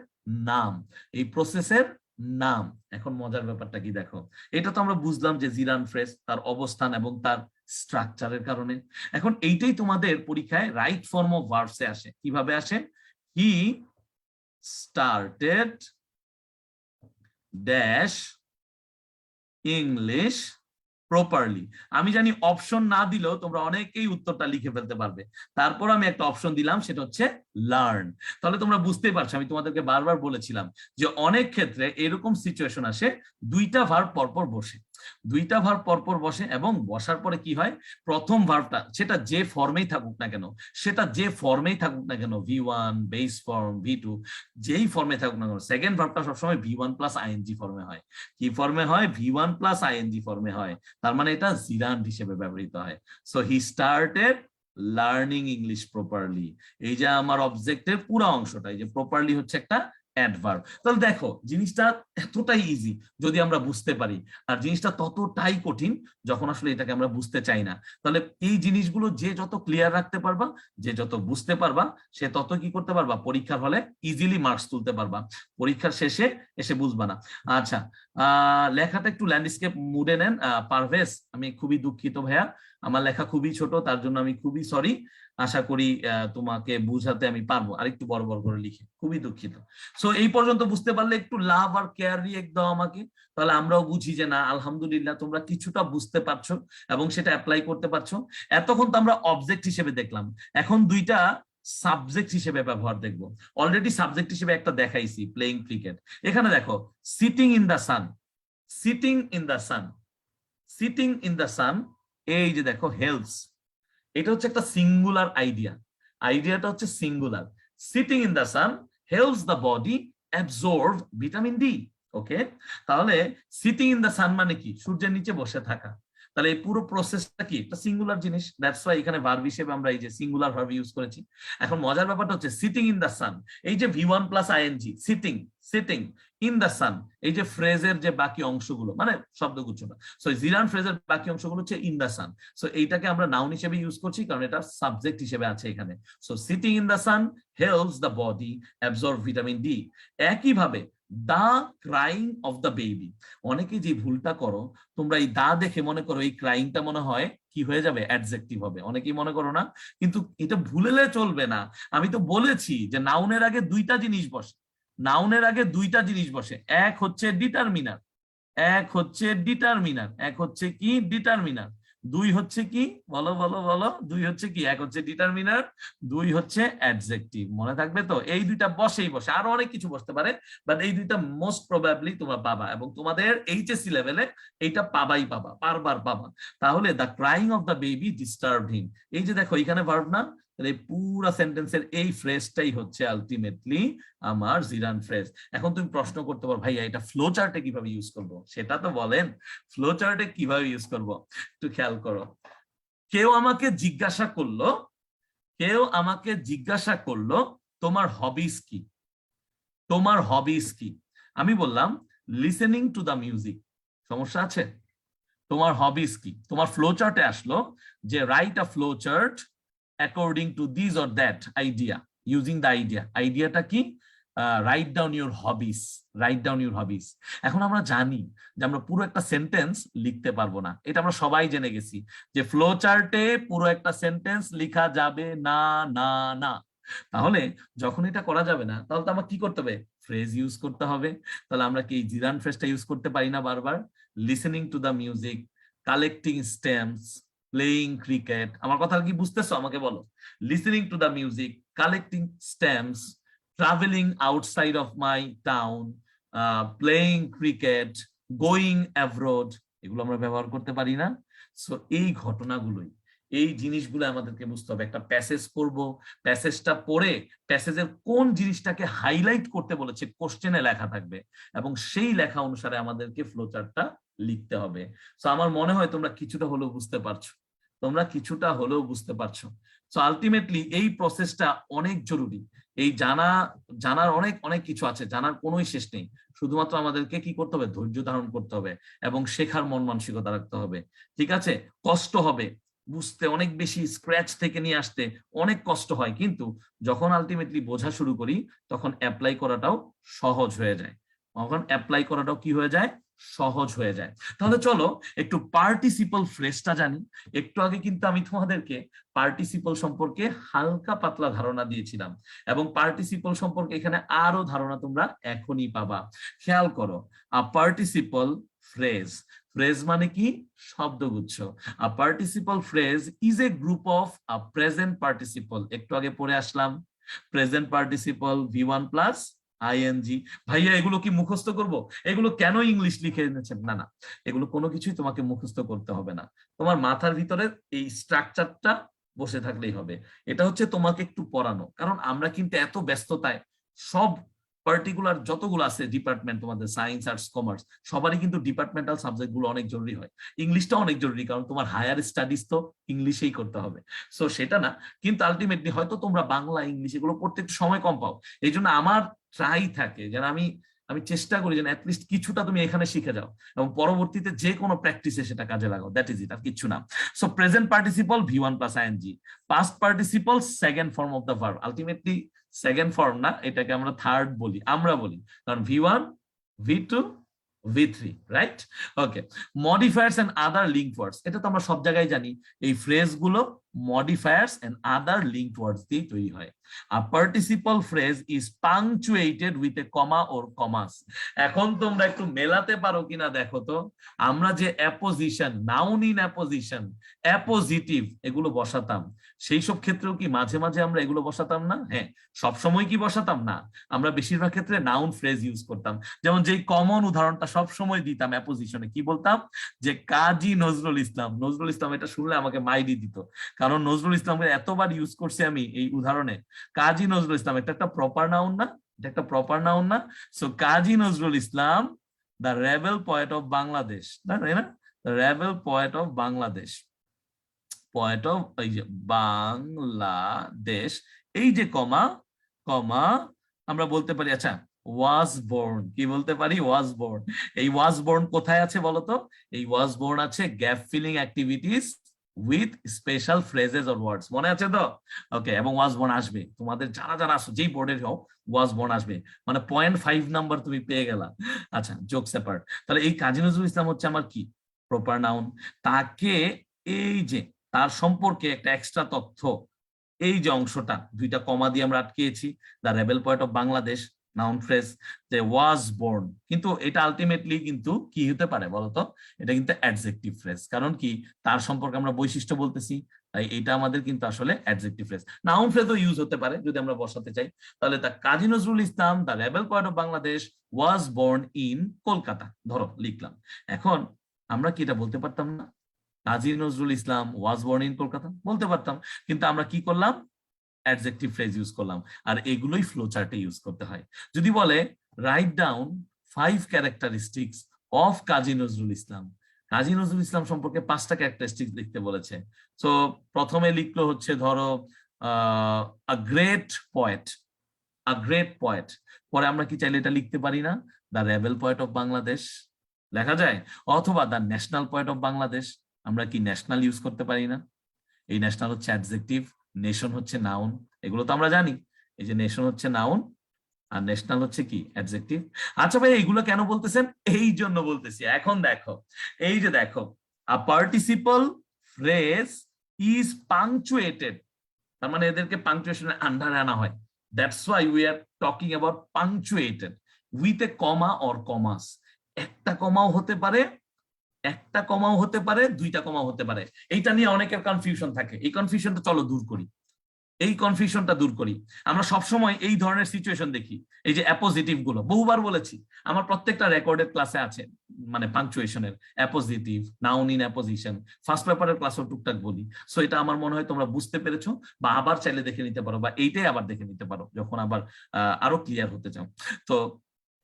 [SPEAKER 1] নাম, এই প্রসেসের নাম। এখন মজার ব্যাপারটা কি দেখো, এটা তো আমরা বুঝলাম যে জিরান ফ্রেজ তার অবস্থান এবং তার স্ট্রাকচারের কারণে। এখন এইটাই তোমাদের পরীক্ষায় রাইট ফর্ম অফ ভার্বসে আসে। কিভাবে আসে? He started dash English properly. আমি জানি অপশন না দিলেও তোমরা অনেকেই উত্তরটা লিখে ফেলতে পারবে, তারপর আমি একটা অপশন দিলাম, সেটা হচ্ছে লার্ন। তাহলে তোমরা বুঝতেই পারছো, আমি তোমাদেরকে বারবার বলেছিলাম যে অনেক ক্ষেত্রে এরকম সিচুয়েশন আসে, দুইটা ভার্ব পরপর বসে, দুইটা ভার্ব পরপর বসে, এবং বসার পরে কি হয়, প্রথম ভার্বটা সেটা যে ফর্মেই থাকুক না কেন, সেটা যে ফর্মেই থাকুক না কেন, V1 বেস ফর্ম, V2 যেই ফর্মে থাকুক না কেন, সেকেন্ড ভার্বটা সবসময় V1 প্লাস আইএনজি ফর্মে হয়। কি ফর্মে হয়? V1 প্লাস আইএনজি ফর্মে হয়। তার মানে এটা জিরান্ড হিসেবে ব্যবহৃত হয়। So he started learning English properly, এই যে আমার অবজেক্টের পুরো অংশটা, এই যে প্রপারলি হচ্ছে একটা অ্যাডভার্ব। তাহলে দেখো জিনিসটা এতটাই ইজি যদি আমরা বুঝতে পারি, আর জিনিসটা ততটাই কঠিন যখন আসলে এটাকে আমরা বুঝতে চাই না। তাহলে এই জিনিসগুলো যে যত ক্লিয়ার রাখতে পারবা, যে যত বুঝতে পারবা, সে তত কি করতে পারবা, পরীক্ষার হলে ইজিলি মার্কস তুলতে পারবা, পরীক্ষার শেষে এসে বুঝবা না। আচ্ছা, লেখাটা একটু ল্যান্ডস্কেপ মুডে নেন। পারভেজ, আমি খুবই দুঃখিত ভাইয়া, আমার লেখা খুবই ছোট, তার জন্য আমি খুবই সরি। আশা করি তোমাকে বুঝাতে আমি পারবো। আরেকটু বড় বড় করে লিখে, খুবই দুঃখিত। সো এই পর্যন্ত বুঝতে পারলে একটু লাভ আর কেয়ার রিয়েক্ট দাও আমাকে, তাহলে আমরাও বুঝি যে না আলহামদুলিল্লাহ তোমরা কিছুটা বুঝতে পারছো এবং সেটা অ্যাপ্লাই করতে পারছো। এতক্ষণ তো আমরা অবজেক্ট হিসেবে দেখলাম, এখন দুইটা সাবজেক্ট হিসেবে ব্যবহার দেখবো। অলরেডি সাবজেক্ট হিসেবে একটা দেখাইছি, প্লেইং ক্রিকেট। এখানে দেখো sitting in the sun, sitting in the sun, sitting in the sun, এই যে দেখো হেল্পস, এটা হচ্ছে একটা সিঙ্গুলার আইডিয়া, আইডিয়াটা হচ্ছে singular. Sitting in the sun helps the body absorb vitamin D. Okay, তাহলে সিটিং ইন দ্য সান মানে কি? সূর্যের নিচে বসে থাকা। তাহলে এই পুরো প্রসেসটা কি? একটা সিঙ্গুলার জিনিস, দ্যাটস ওয়াই এখানে ভার্ব হিসেবে আমরা এই যে সিঙ্গুলার ভার্ব ইউজ করেছি। এখন মজার ব্যাপারটা হচ্ছে সিটিং ইন দ্য সান, এই যে V1 plus ING, sitting, sitting in the sun, এই যে ফ্রেজের যে বাকি অংশগুলো মানে শব্দগুচ্ছটা, সো জিরান ফ্রেজের বাকি অংশগুলো হচ্ছে ইন দ্য সান। সো এইটাকে আমরা নাউন হিসেবে ইউজ করছি কারণ এটা সাবজেক্ট হিসেবে আছে এখানে। So sitting in the sun helps the body absorb vitamin D. একইভাবে the crying of the baby, অনেকে যে ভুলটা করো তোমরা, এই দা দেখে মনে করো এই ক্রাইংটা মনে হয় কি হয়ে যাবে, অ্যাডজেক্টিভ হবে, অনেকেই মনে করো না, কিন্তু এটা ভুলেলে চলবে না। আমি তো বলেছি যে নাউনের আগে দুইটা জিনিস বসে, নাউনের আগে দুইটা জিনিস বসে, এক হচ্ছে ডিটারমিনার, এক হচ্ছে ডিটারমিনার, এক হচ্ছে কি ডিটারমিনার, দুই হচ্ছে কি বলো বলো বলো, দুই হচ্ছে কি? এক হচ্ছে ডিটারমিনার, দুই হচ্ছে অ্যাডজেক্টিভ। মনে থাকবে তো? এই দুইটা বসেই বসে, আরো অনেক কিছু বসতে পারে, বাট এই দুইটা মোস্ট প্রবাবলি তোমরা পাবা এবং তোমাদের এইচএসসি লেভেলে এইটা পাবাই পাবা, বারবার পাবা। তাহলে the crying of the baby disturbed him, এই যে দেখো এখানে ভার্ব না, তাহলে পুরো সেন্টেন্সের এই ফ্রেজটাই হচ্ছে আলটিমেটলি আমার জিরান ফ্রেজ। এখন তুমি প্রশ্ন করতে পারো ভাইয়া এটা ফ্লো চার্টে কিভাবে ইউজ করব, সেটা তো বলেন। ফ্লো চার্টে কিভাবে ইউজ করব একটু খেয়াল করো। কেউ আমাকে জিজ্ঞাসা করলো, কেউ আমাকে জিজ্ঞাসা করলো তোমার হবিস কি, তোমার হবিস কি? আমি বললাম লিসেনিং টু দ্য মিউজিক। সমস্যা আছে? তোমার হবিস কি? তোমার ফ্লো চার্টে আসলো যে write a flow chart according to this or that idea, using the idea. আইডিয়াটা কি? Write down your hobbies, write down your হবিস। এখন আমরা জানি যে আমরা পুরো একটা সেন্টেন্স লিখতে পারবো না, এটা আমরা সবাই জেনে গেছি যে ফ্লো চার্টে পুরো একটা সেন্টেন্স লিখা যাবে না, না না। তাহলে যখন এটা করা যাবে না, তাহলে তো আমার কি করতে হবে? ফ্রেজ ইউজ করতে হবে। তাহলে আমরা কি এই জিরান ফ্রেজটা ইউজ করতে পারি না বারবার? Listening to the music, collecting stamps, playing cricket. আমার কথা কি বুঝতেছো? আমাকে বলো। Listening to the music, collecting stamps, traveling outside of my town, playing cricket, going abroad, এগুলো আমরা ব্যবহার করতে পারি না? সো এই ঘটনাগুলোই, এই জিনিসগুলো আমাদেরকে বুঝতে হবে। একটা প্যাসেজ পড়বো, প্যাসেজটা পড়ে প্যাসেজের কোন জিনিসটাকে হাইলাইট করতে বলেছে কোশ্চেনে লেখা থাকবে এবং সেই লেখা অনুসারে আমাদেরকে ফ্লোচার্টটা লিখতে হবে। সো আমার মনে হয় তোমরা কিছুটা হলেও বুঝতে পারছো, তোমরা কিছুটা হলেও বুঝতে পারছো। সো আলটিমেটলি এই প্রসেসটা অনেক জরুরি। এই জানার অনেক অনেক কিছু আছে, জানার কোনোই শেষ নেই। শুধুমাত্র আমাদেরকে কি করতে হবে? ধৈর্য ধারণ করতে হবে এবং শেখার মন মানসিকতা রাখতে হবে। ঠিক আছে, কষ্ট হবে বুঝতে, অনেক বেশি স্ক্র্যাচ থেকে নিয়ে আসতে অনেক কষ্ট হয়, কিন্তু যখন আলটিমেটলি বোঝা শুরু করি তখন অ্যাপ্লাই করাটাও সহজ হয়ে যায়, তখন অ্যাপ্লাই করাটাও কি হয়ে যায়? সহজ হয়ে যায়। তাহলে চলো একটু পার্টিসিপল ফ্রেজটা জানি। একটু আগে কিন্তু আমি তোমাদেরকে পার্টিসিপল সম্পর্কে হালকা পাতলা ধারণা দিয়েছিলাম এবং পার্টিসিপল সম্পর্কে এখানে আরো ধারণা তোমরা এখনই পাবা। খেয়াল করো, আ পার্টিসিপল ফ্রেজ, ফ্রেজ মানে কি? শব্দগুচ্ছ। A participle phrase is a group of a present participle. একটু আগে পড়ে আসলাম, present participle V1 plus ING. ভাইয়া এগুলো কি মুখস্থ করব? এগুলো কেন ইংলিশ লিখে এনেছেন? না না, এগুলো কোনো কিছুই তোমাকে মুখস্থ করতে হবে না, তোমার মাথার ভিতরে এই স্ট্রাকচারটা বসে থাকলেই হবে। এটা হচ্ছে তোমাকে একটু পড়ানো, কারণ আমরা কিন্তু এত ব্যস্ততায় সব পার্টিকুলার যতগুলো আছে ডিপার্টমেন্ট, তোমাদের সায়েন্স, আর্টস, কমার্স, সবারই কিন্তু ডিপার্টমেন্টাল সাবজেক্ট গুলো অনেক জরুরি হয়। ইংলিশটা অনেক জরুরি, কারণ তোমার হায়ার স্টাডিজ তো ইংলিশেই করতে হবে। সো সেটা না, কিন্তু আলটিমেটলি হয়তো তোমরা বাংলা, ইংলিশ এগুলো পড়তে একটু সময় কম পাও। এই জন্য আমার ট্রাই থাকে যেন আমি আমি চেষ্টা করি যেন অ্যাটলিস্ট কিছুটা তুমি এখানে শিখে যাও এবং পরবর্তীতে যে কোনো প্র্যাকটিসে সেটা কাজে লাগাও। দ্যাট ইজ ইট, আর কিছু না। So present participle V1 plus ING, past participle second form of the verb. Ultimately second form না, এটাকে আমরা থার্ড বলি, আমরা বলি, কারণ V1, V2, V3, right? Okay, modifiers and other link words, এটা তো আমরা সব জায়গায় জানি। এই ফ্রেজ গুলো modifiers and other linked words দিয়ে তৈরি হয়। A participle phrase is punctuated with a comma or commas. এখন তোমরা একটু মেলাতে পারো কিনা দেখো তো। আমরা যে apposition, noun in apposition, appositive এগুলো বসাতাম, সেই সব ক্ষেত্রেও কি মাঝে মাঝে আমরা এগুলো বসাতাম না? হ্যাঁ। সবসময় কি বসাতাম না? আমরা বেশিরভাগ ক্ষেত্রে নাউন ফ্রেজ ইউজ করতাম। যেমন যেই কমন উদাহরণটা সব সময় দিতাম অ্যাপোজিশনে, কি বলতাম? যে কাজী নজরুল ইসলাম। নজরুল ইসলাম, এটা শুনলে আমাকে মাইরি দিত, কারণ নজরুল ইসলামকে এতবার ইউজ করছি আমি এই উদাহরণে। কাজী নজরুল ইসলাম, এটা একটা প্রপার নাউন না? এটা একটা প্রপার নাউন না? So Kazi Nazrul Islam, the rebel poet of Bangladesh, তাই না? The rebel poet of Bangladesh, poet of এই যে বাংলাদেশ, এই যে কমা কমা আমরা বলতে পারি, আচ্ছা ওয়াজ বোর্ন, কি বলতে পারি? Was born. এই ওয়াজ বোর্ন কোথায় আছে বলতো? এই ওয়াজ বোর্ন আছে gap filling activities with special phrases or words, মনে আছে তো? ওকে, এবং ওয়াজ বোর্ন আসবে তোমাদের যারা যারা আসো, যেই বোর্ডের হোক ওয়াজ বোর্ন আসবে, মানে 0.5 নাম্বার তুমি পেয়ে গেলা। আচ্ছা, জোকস অ্যাপার্ট, তাহলে এই কাজী নজরুল ইসলাম হচ্ছে আমার কি? Proper noun. তাকে এই যে তার সম্পর্কে একটা এক্সট্রা তথ্য, এই যে অংশটা দুইটা কমা দিয়ে আমরা আটকেছি, the rebel poet of Bangladesh, noun phrase, যে ওয়াজ বোর্ন, কিন্তু এটা আলটিমেটলি কিন্তু কি হতে পারে বলতো? এটা কিন্তু অ্যাডজেক্টিভ ফ্রেজ, কারণ কি তার সম্পর্কে আমরা বৈশিষ্ট্য বলতেছি, তাই এটা আমাদের কিন্তু আসলে অ্যাডজেক্টিভ ফ্রেজ। নাউন ফ্রেজও ইউজ হতে পারে যদি আমরা বসাতে চাই। তাহলে তা Kazi Nazrul Islam, the rebel poet of Bangladesh, was born in Kolkata, ধরো লিখলাম। এখন আমরা কি এটা বলতে পারতাম না? Kazi Nazrul Islam was born in Kolkata বলতে পারতাম, কিন্তু আমরা কি করলাম? অ্যাডজেক্টিভ ফ্রেজ ইউজ করলাম। আর এগুলোই ফ্লো চার্টে ইউজ করতে হয়। যদি বলে রাইট ডাউন 5 ক্যারেক্টারিস্টিক্স অফ কাজী নজরুল ইসলাম, কাজী নজরুল ইসলাম সম্পর্কে 5টা ক্যারেক্টারিস্টিক্স লিখতে বলেছে। তো প্রথমে লিখলো হচ্ছে ধরো a great poet, a great poet. পরে আমরা কি চাইলে এটা লিখতে পারি না? The rebel poet of Bangladesh লেখা যায়, অথবা the national poet of Bangladesh. আমরা কি ন্যাশনাল ইউজ করতে পারি না? এই ন্যাশনাল হচ্ছে অ্যাডজেক্টিভ, নেশন হচ্ছে নাউন, এগুলো তো আমরা জানি। এই যে নেশন হচ্ছে নাউন আর ন্যাশনাল হচ্ছে কি? অ্যাডজেক্টিভ। আচ্ছা ভাই, এইগুলো কেন বলতেছেন? এই জন্য বলতেছি। এখন দেখো, এই যে দেখো, a participle phrase is punctuated, তার মানে এদেরকে পাংচুয়েশনের আন্ডারে আনা হয়। That's why we are talking about punctuated with a comma or commas. একটা কমাও হতে পারে, একটা কমাও হতে পারে, দুইটা কমাও হতে পারে। এইটা নিয়ে অনেকের কনফিউশন থাকে, এই কনফিউশনটা চলো দূর করি, এই কনফিউশনটা দূর করি। আমরা সবসময় এই ধরনের সিচুয়েশন দেখি, এই যে অ্যাপোজিটিভ গুলো বহুবার বলেছি, আমার প্রত্যেকটা রেকর্ডেড ক্লাসে আছে, মানে পাংচুয়েশনের appositive, noun in apposition, first পেপারের ক্লাসেও টুকটাক বলি। সো এটা আমার মনে হয় তোমরা বুঝতে পেরেছো, বা আবার চাইলে দেখে নিতে পারো, বা এইটাই আবার দেখে নিতে পারো যখন আবার আরো ক্লিয়ার হতে চাও। তো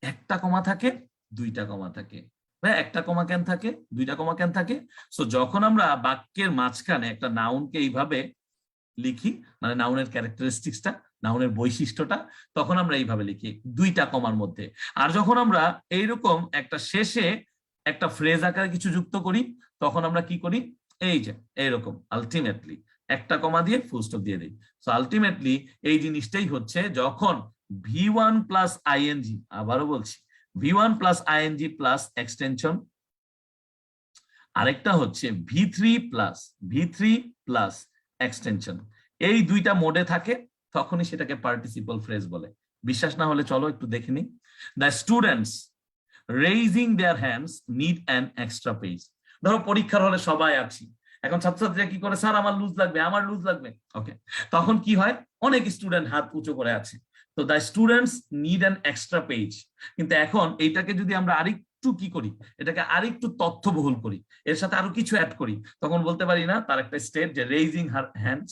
[SPEAKER 1] একটা কমা থাকে, দুইটা কমা থাকে। একটা কমা কেন থাকে, দুইটা কমা কেন থাকে? সো যখন আমরা বাক্যের মাঝখানে একটা নাউনকে এইভাবে লিখি, মানে নাউনের ক্যারেক্টারিস্টিক্সটা, নাউনের বৈশিষ্ট্যটা, তখন আমরা এইভাবে লিখি দুইটা কমার মধ্যে। আর যখন আমরা এইরকম একটা শেষে একটা ফ্রেজ আকারে কিছু যুক্ত করি, তখন আমরা কি করি? এই যে এইরকম আলটিমেটলি একটা কমা দিয়ে ফুল স্টপ দিয়ে দিই। সো আলটিমেটলি এই জিনিসটাই হচ্ছে যখন V1 প্লাস আইএনজি, আবারও বলছি V1 plus ING plus extension, আরেকটা হচ্ছে V3 প্লাস এক্সটেনশন, এই দুইটা মোডে থাকে, তখনই সেটাকে পার্টিসিপল ফ্রেজ বলে। বিশ্বাস না হলে চলো একটু দেখে নিই। The students raising their hands need an extra page. ধরো পরীক্ষার হলে সবাই আছি, এখন ছাত্রছাত্রীরা কি করে? স্যার আমার লুজ লাগবে, আমার লুজ লাগবে। ওকে, তখন কি হয়? অনেক স্টুডেন্ট হাত উঁচু করে আছে, তো the students need an extra page. কিন্তু এখন এইটাকে যদি আমরা আরেকটু কি করি, এটাকে আরেকটু তথ্যবহুল করি, এর সাথে আরো কিছু অ্যাড করি, তখন বলতে পারি না তার একটা স্টেট যে raising her hands,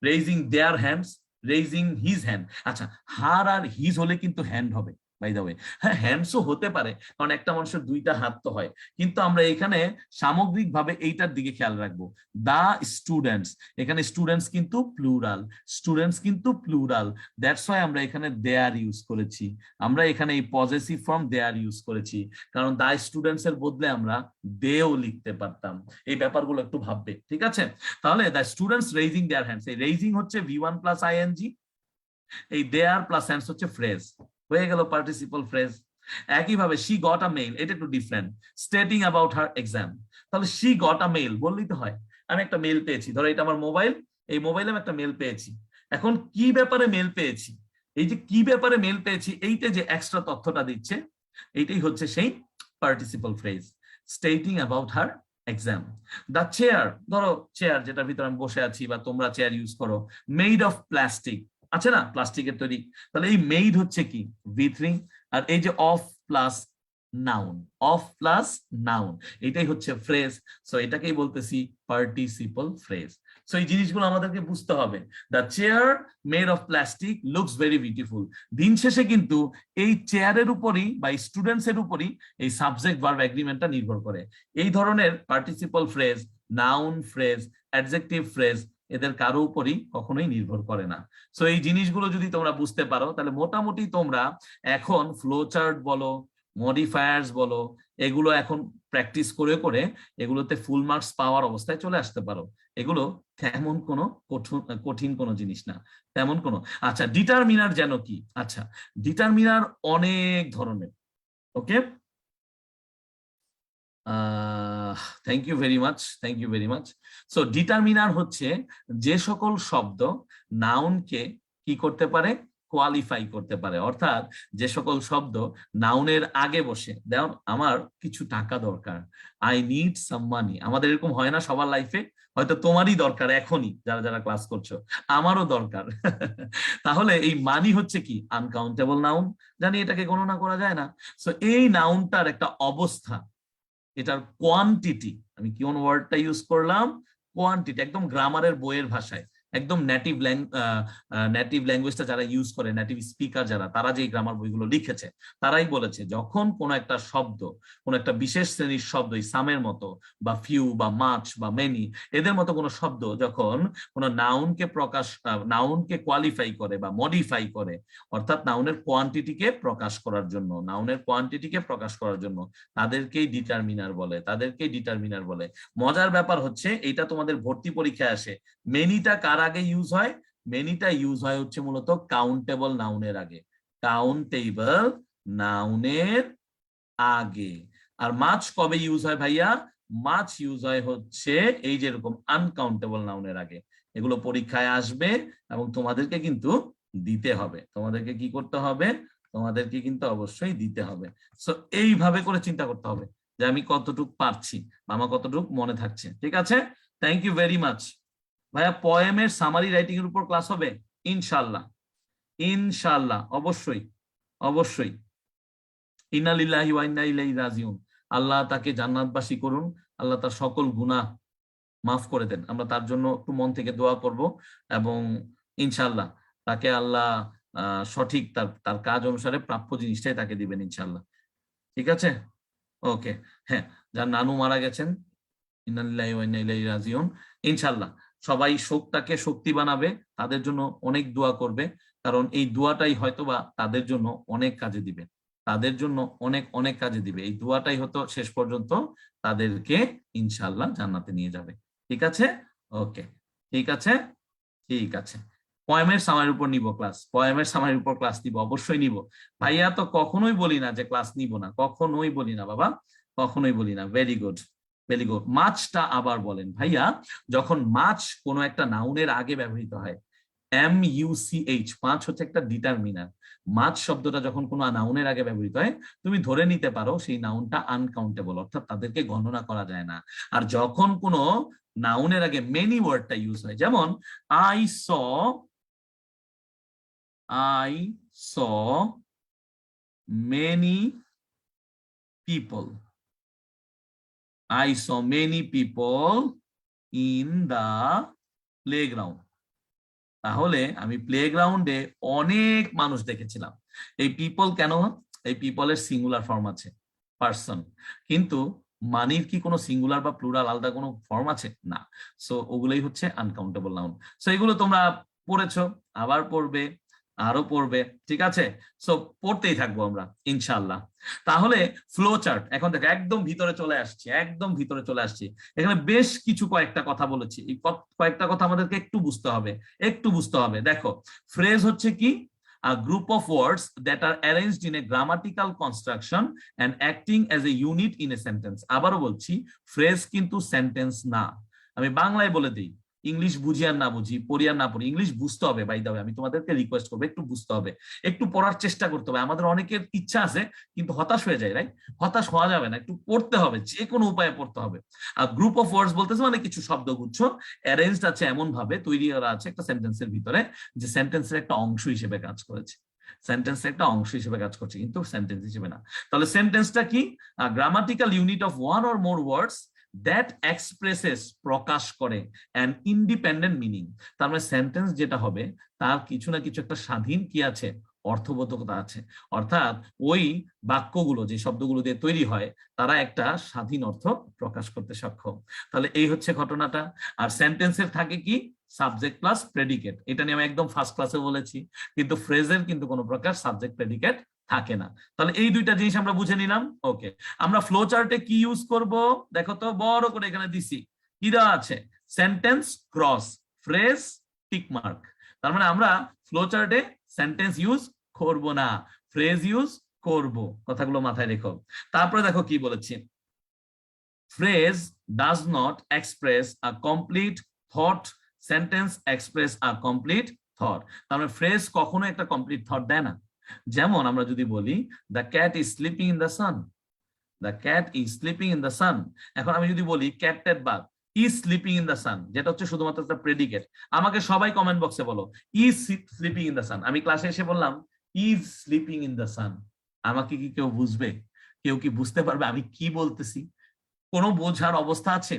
[SPEAKER 1] raising their hands, raising his hand. আচ্ছা, হার আর হিজ হলে কিন্তু হ্যান্ড হবে, বাই দ্য ওয়ে। হ্যাঁ, হ্যান্ডসও হতে পারে, কারণ একটা মানুষের দুইটা হাত তো হয়, কিন্তু আমরা এখানে সামগ্রিকভাবে এইটার দিকে খেয়াল রাখবো। দা স্টুডেন্টস, এখানে স্টুডেন্টস কিন্তু প্লুরাল, স্টুডেন্টস কিন্তু প্লুরাল, দ্যাটস ওয়াই আমরা এখানে দেয়ার ইউজ করেছি, আমরা এখানে এই পজেসিভ ফর্ম দেয়ার ইউজ করেছি, কারণ দা স্টুডেন্টস এর বদলে আমরা দেও লিখতে পারতাম। এই ব্যাপারগুলো একটু ভাববে, ঠিক আছে? তাহলে the students raising their hands, এই রেইজিং হচ্ছে V1 প্লাস আইএনজি, এই দেয়ার প্লাস হ্যান্ডস হচ্ছে ফ্রেজ, হয়ে গেল পার্টিসিপল ফ্রেজ। একইভাবে শি গট আ মেইল, এটা একটু different, stating about her exam, তাহলে শি গট আ মেইল বললেই তো হয়, আমি একটা মেইল পেয়েছি, ধরো এটা আমার মোবাইল, এই মোবাইলে আমি একটা মেল পেয়েছি। এখন কি ব্যাপারে মেল পেয়েছি, এই যে কি ব্যাপারে মেল পেয়েছি, এইটা যে এক্সট্রা তথ্যটা দিচ্ছে, এইটাই হচ্ছে সেই participle phrase. Stating about her exam. The chair, ধরো চেয়ার যেটার ভিতরে আমি বসে আছি বা তোমরা চেয়ার ইউজ করো, মেড অফ প্লাস্টিক, আছে না প্লাস্টিকের তৈরি, তাহলে এই মেড হচ্ছে কি V3, আর এই যে of plus noun, of plus noun, এটাই হচ্ছে ফ্রেজ। সো এটাকেই বলতেছি পার্টিসিপল ফ্রেজ। সো এই জিনিসগুলো আমাদেরকে বুঝতে হবে। The chair made of plastic looks very beautiful. দিন শেষে কিন্তু এই চেয়ারের উপরই বা স্টুডেন্টস এর উপরই এই সাবজেক্ট ভার্ব এগ্রিমেন্টটা নির্ভর করে। এই ধরনের participle phrase, noun phrase, adjective phrase, এদের কারো উপরই কখনোই নির্ভর করে না। সো এই জিনিসগুলো যদি তোমরা বুঝতে পারো, তাহলে মোটামুটি তোমরা এখন ফ্লোচার্ট বলো, মডিফায়ার্স বলো, এগুলো এখন প্র্যাকটিস করে করে এগুলোতে ফুল মার্কস পাওয়ার অবস্থায় চলে আসতে পারো। এগুলো তেমন কোনো কঠিন কোনো জিনিস না, তেমন কোনো। আচ্ছা, ডিটারমিনার যেন কি? আচ্ছা, ডিটারমিনার অনেক ধরনের। Okay, thank you very much, thank you very much. So determiner হচ্ছে যে সকল শব্দ নাউনকে কি করতে পারে, কোয়ালিফাই করতে পারে। অর্থাৎ যে সকল শব্দ নাউনের আগে বসে, যেমন আমার কিছু টাকা দরকার, আই নিড সাম মানি। আমাদের এরকম হয় না সবার লাইফে? হয়তো তোমারই দরকার এখনই, যারা যারা ক্লাস করছো, আমারও দরকার। তাহলে এই মানি হচ্ছে কি আনকাউন্টেবল নাউন, জানি এটাকে গণনা করা যায় না। সো এই নাউনটার একটা অবস্থা, এটার কোয়ান্টিটি, আমি কোন ওয়ার্ডটা ইউজ করলাম, কোয়ান্টিটি, একদম গ্রামারের বইয়ের ভাষায়, একদম নেটিভ ল্যাঙ্গুয়েজটা যারা ইউজ করে, নেটিভ স্পিকার যারা, তারা যে গ্রামার বইগুলো লিখেছে, তারাই বলেছে যখন কোন একটা শব্দ, কোন একটা বিশেষ শ্রেণীর শব্দ, সামের মতো বা ফিউ বা মাচ বা মেনি, এদের মতো কোন শব্দ যখন কোন নাউনকে কোয়ালিফাই করে বা মডিফাই করে, অর্থাৎ নাউনের কোয়ান্টিটিকে প্রকাশ করার জন্য, তাদেরকেই ডিটারমিনার বলে, তাদেরকেই ডিটারমিনার বলে। মজার ব্যাপার হচ্ছে এইটা তোমাদের ভর্তি পরীক্ষায় আসে। মেনিটা কার আগে ইউজ হয়? মেনিটা ইউজ হয় হচ্ছে মূলত কাউন্টেবল নাউনের আগে, কাউন্টেবল নাউনের আগে। আর মাছ কবে ইউজ হয় ভাইয়া? মাছ ইউজ হয় হচ্ছে এই যেরকম আনকাউন্টেবল নাউনের আগে। এগুলো পরীক্ষায় আসবে এবং তোমাদেরকে কিন্তু দিতে হবে। তোমাদেরকে কি করতে হবে? তোমাদেরকে কিন্তু অবশ্যই দিতে হবে। সো এইভাবে করে চিন্তা করতে হবে যে আমি কতটুকু পারছি, আমার কতটুকু মনে থাকছে। ঠিক আছে, থ্যাংক ইউ ভেরি মাচ। ভাইয়া পোয়েমের সামারি রাইটিং এর উপর ক্লাস হবে ইনশাল্লাহ, ইনশাল্লাহ, অবশ্যই, অবশ্যই। ইন্না লিল্লাহি ওয়া ইন্না ইলাইহি রাজিউন। আল্লাহ তাকে জান্নাতবাসী করুন, আল্লাহ তার সকল গুনাহ মাফ করে দেন। আমরা তার জন্য একটু মন থেকে দোয়া করব এবং ইনশাল্লাহ তাকে আল্লাহ সঠিক তার তার কাজ অনুসারে প্রাপ্য জিনিসটাই তাকে দিবেন ইনশাল্লাহ। ঠিক আছে, ওকে। হ্যাঁ, যার নানু মারা গেছেন, ইন্না লিল্লাহি ওয়া ইন্না ইলাইহি রাজিউন, ইনশাল্লাহ সবাই শোকটাকে শক্তি বানাবে, তাদের জন্য অনেক দোয়া করবে, কারণ এই দোয়াটাই হয়তোবা তাদের জন্য অনেক কাজে দিবে, তাদের জন্য অনেক অনেক কাজে দিবে। এই দোয়াটাই হয়তো শেষ পর্যন্ত তাদেরকে ইনশাল্লাহ জান্নাতে নিয়ে যাবে। ঠিক আছে, ওকে, ঠিক আছে, ঠিক আছে। পয়েমের সামারির উপর নিব ক্লাস, পয়েমের সামারির উপর ক্লাস নিব, অবশ্যই নিব ভাইয়া। তো কখনোই বলি না যে ক্লাস নিব না, কখনোই বলি না বাবা, কখনোই বলি না। Very good, very good. মাছটা আবার বলেন ভাইয়া। যখন মাছ কোনো একটা নাউনের আগে ব্যবহৃত হয়, MUCH, মাছ হচ্ছে একটা ডিটারমিনার। মাছ শব্দটা যখন কোনো নাউনের আগে ব্যবহৃত হয়, তুমি ধরে নিতে পারো সেই নাউনটা আনকাউন্টেবল, অর্থাৎ তাদেরকে গণনা করা যায় না। আর যখন কোনো নাউনের আগে মেনি ওয়ার্ডটা ইউজ হয়, যেমন I saw, I saw many people, I saw many people in the playground। তাহলে আমি প্লেগ্রাউন্ডে অনেক মানুষ দেখেছিলাম। এই পিপল কেন? এই পিপলের সিঙ্গুলার ফর্ম আছে, পার্সন, কিন্তু মানির কি কোনো সিঙ্গুলার বা প্লুরাল আলাদা কোনো ফর্ম আছে? না। সো ওগুলোই হচ্ছে আনকাউন্টেবল নাউন। সো এগুলো তোমরা পড়েছো, আবার পড়বে, আরো পড়বে। ঠিক আছে, সো পড়তেই থাকবো আমরা ইনশাল্লাহ। তাহলে ফ্লো চার্ট, এখন দেখো একদম ভিতরে চলে আসছি, একদম ভিতরে চলে আসছি। এখানে বেশ কিছু কয়েকটা কথা বলেছি, এই কয়েকটা কথা আমাদেরকে একটু বুঝতে হবে, একটু বুঝতে হবে। দেখো, ফ্রেজ হচ্ছে কি? A group of words that are arranged in a grammatical construction and acting as a unit in a sentence। আবারও বলছি, ফ্রেজ কিন্তু সেন্টেন্স না। আমি বাংলায় বলে দিই, ইংলিশ বুঝি আর না বুঝি, পড়ি আর না পড়ি, ইংলিশ বুঝতে হবে। বাই দা ওয়ে, আমি তোমাদেরকে রিকোয়েস্ট করবো একটু বুঝতে হবে, একটু পড়ার চেষ্টা করতে হবে। আমাদের অনেকের ইচ্ছা আছে কিন্তু হতাশ হয়ে যায়, রাইট? হতাশ হওয়া যাবে না, একটু পড়তে হবে, যে কোনো উপায়ে পড়তে হবে। আর গ্রুপ অফ ওয়ার্ডস বলতেছে মানে কিছু শব্দগুচ্ছ অ্যারেঞ্জড আছে, এমন ভাবে তৈরি করা আছে একটা সেন্টেন্সের ভিতরে যে সেন্টেন্সের একটা অংশ হিসেবে কাজ করেছে, সেন্টেন্সের একটা অংশ হিসেবে কাজ করছে, কিন্তু সেন্টেন্স হিসেবে না। তাহলে সেন্টেন্সটা কি? Grammatical unit of one or more words that expresses, প্রকাশ করে, অ্যান ইন্ডিপেন্ডেন্ট মিনিং। তার মানে সেন্টেন্স যেটা হবে তার কিছু না কিছু একটা স্বাধীন কি আছে, অর্থবোধকতা আছে। অর্থাৎ ওই বাক্যগুলো যে শব্দগুলো দিয়ে তৈরি হয় তারা একটা স্বাধীন অর্থ প্রকাশ করতে সক্ষম। তাহলে এই হচ্ছে ঘটনাটা। আর সেন্টেন্সের থাকে কি, সাবজেক্ট প্লাস প্রেডিকেট। এটা নিয়ে আমি একদম ফার্স্ট ক্লাসে বলেছি, কিন্তু ফ্রেজের কিন্তু কোনো প্রকার সাবজেক্ট প্রেডিকেট থাকে না। তাহলে এই দুইটা জিনিস আমরা বুঝে নিলাম। ওকে, আমরা ফ্লো চার্টে কি ইউজ করব দেখো তো, বড় করে এখানে দিছি কি দেওয়া আছে, sentence cross, phrase tick mark. তার মানে আমরা ফ্লো চার্টে সেন্টেন্স ইউজ করব না, ফ্রেজ ইউজ করব, কথাগুলো মাথায় রেখো। তারপরে দেখো কি বলেছি, phrase does not express a complete thought, sentence express a complete thought. তার মানে ফ্রেজ কখনো একটা কমপ্লিট থট দেয় না। যেমন আমরা যদি বলি the cat is sleeping in the sun, the cat is sleeping in the সান। এখন আমি যদি বলি ক্যাট ট্যাট বাদ ইজ স্লিপিং ইন দ্য সান, যেটা হচ্ছে শুধুমাত্র একটা প্রেডিকেট। আমাকে সবাই কমেন্ট বক্সে বলো ইজ স্লিপিং ইন দ্য সান। আমি ক্লাসে এসে বললাম ইজ স্লিপিং ইন দ্য সান, আমাকে কি কেউ বুঝবে? কেউ কি বুঝতে পারবে আমি কি বলতেছি? কোনো বোঝার অবস্থা আছে?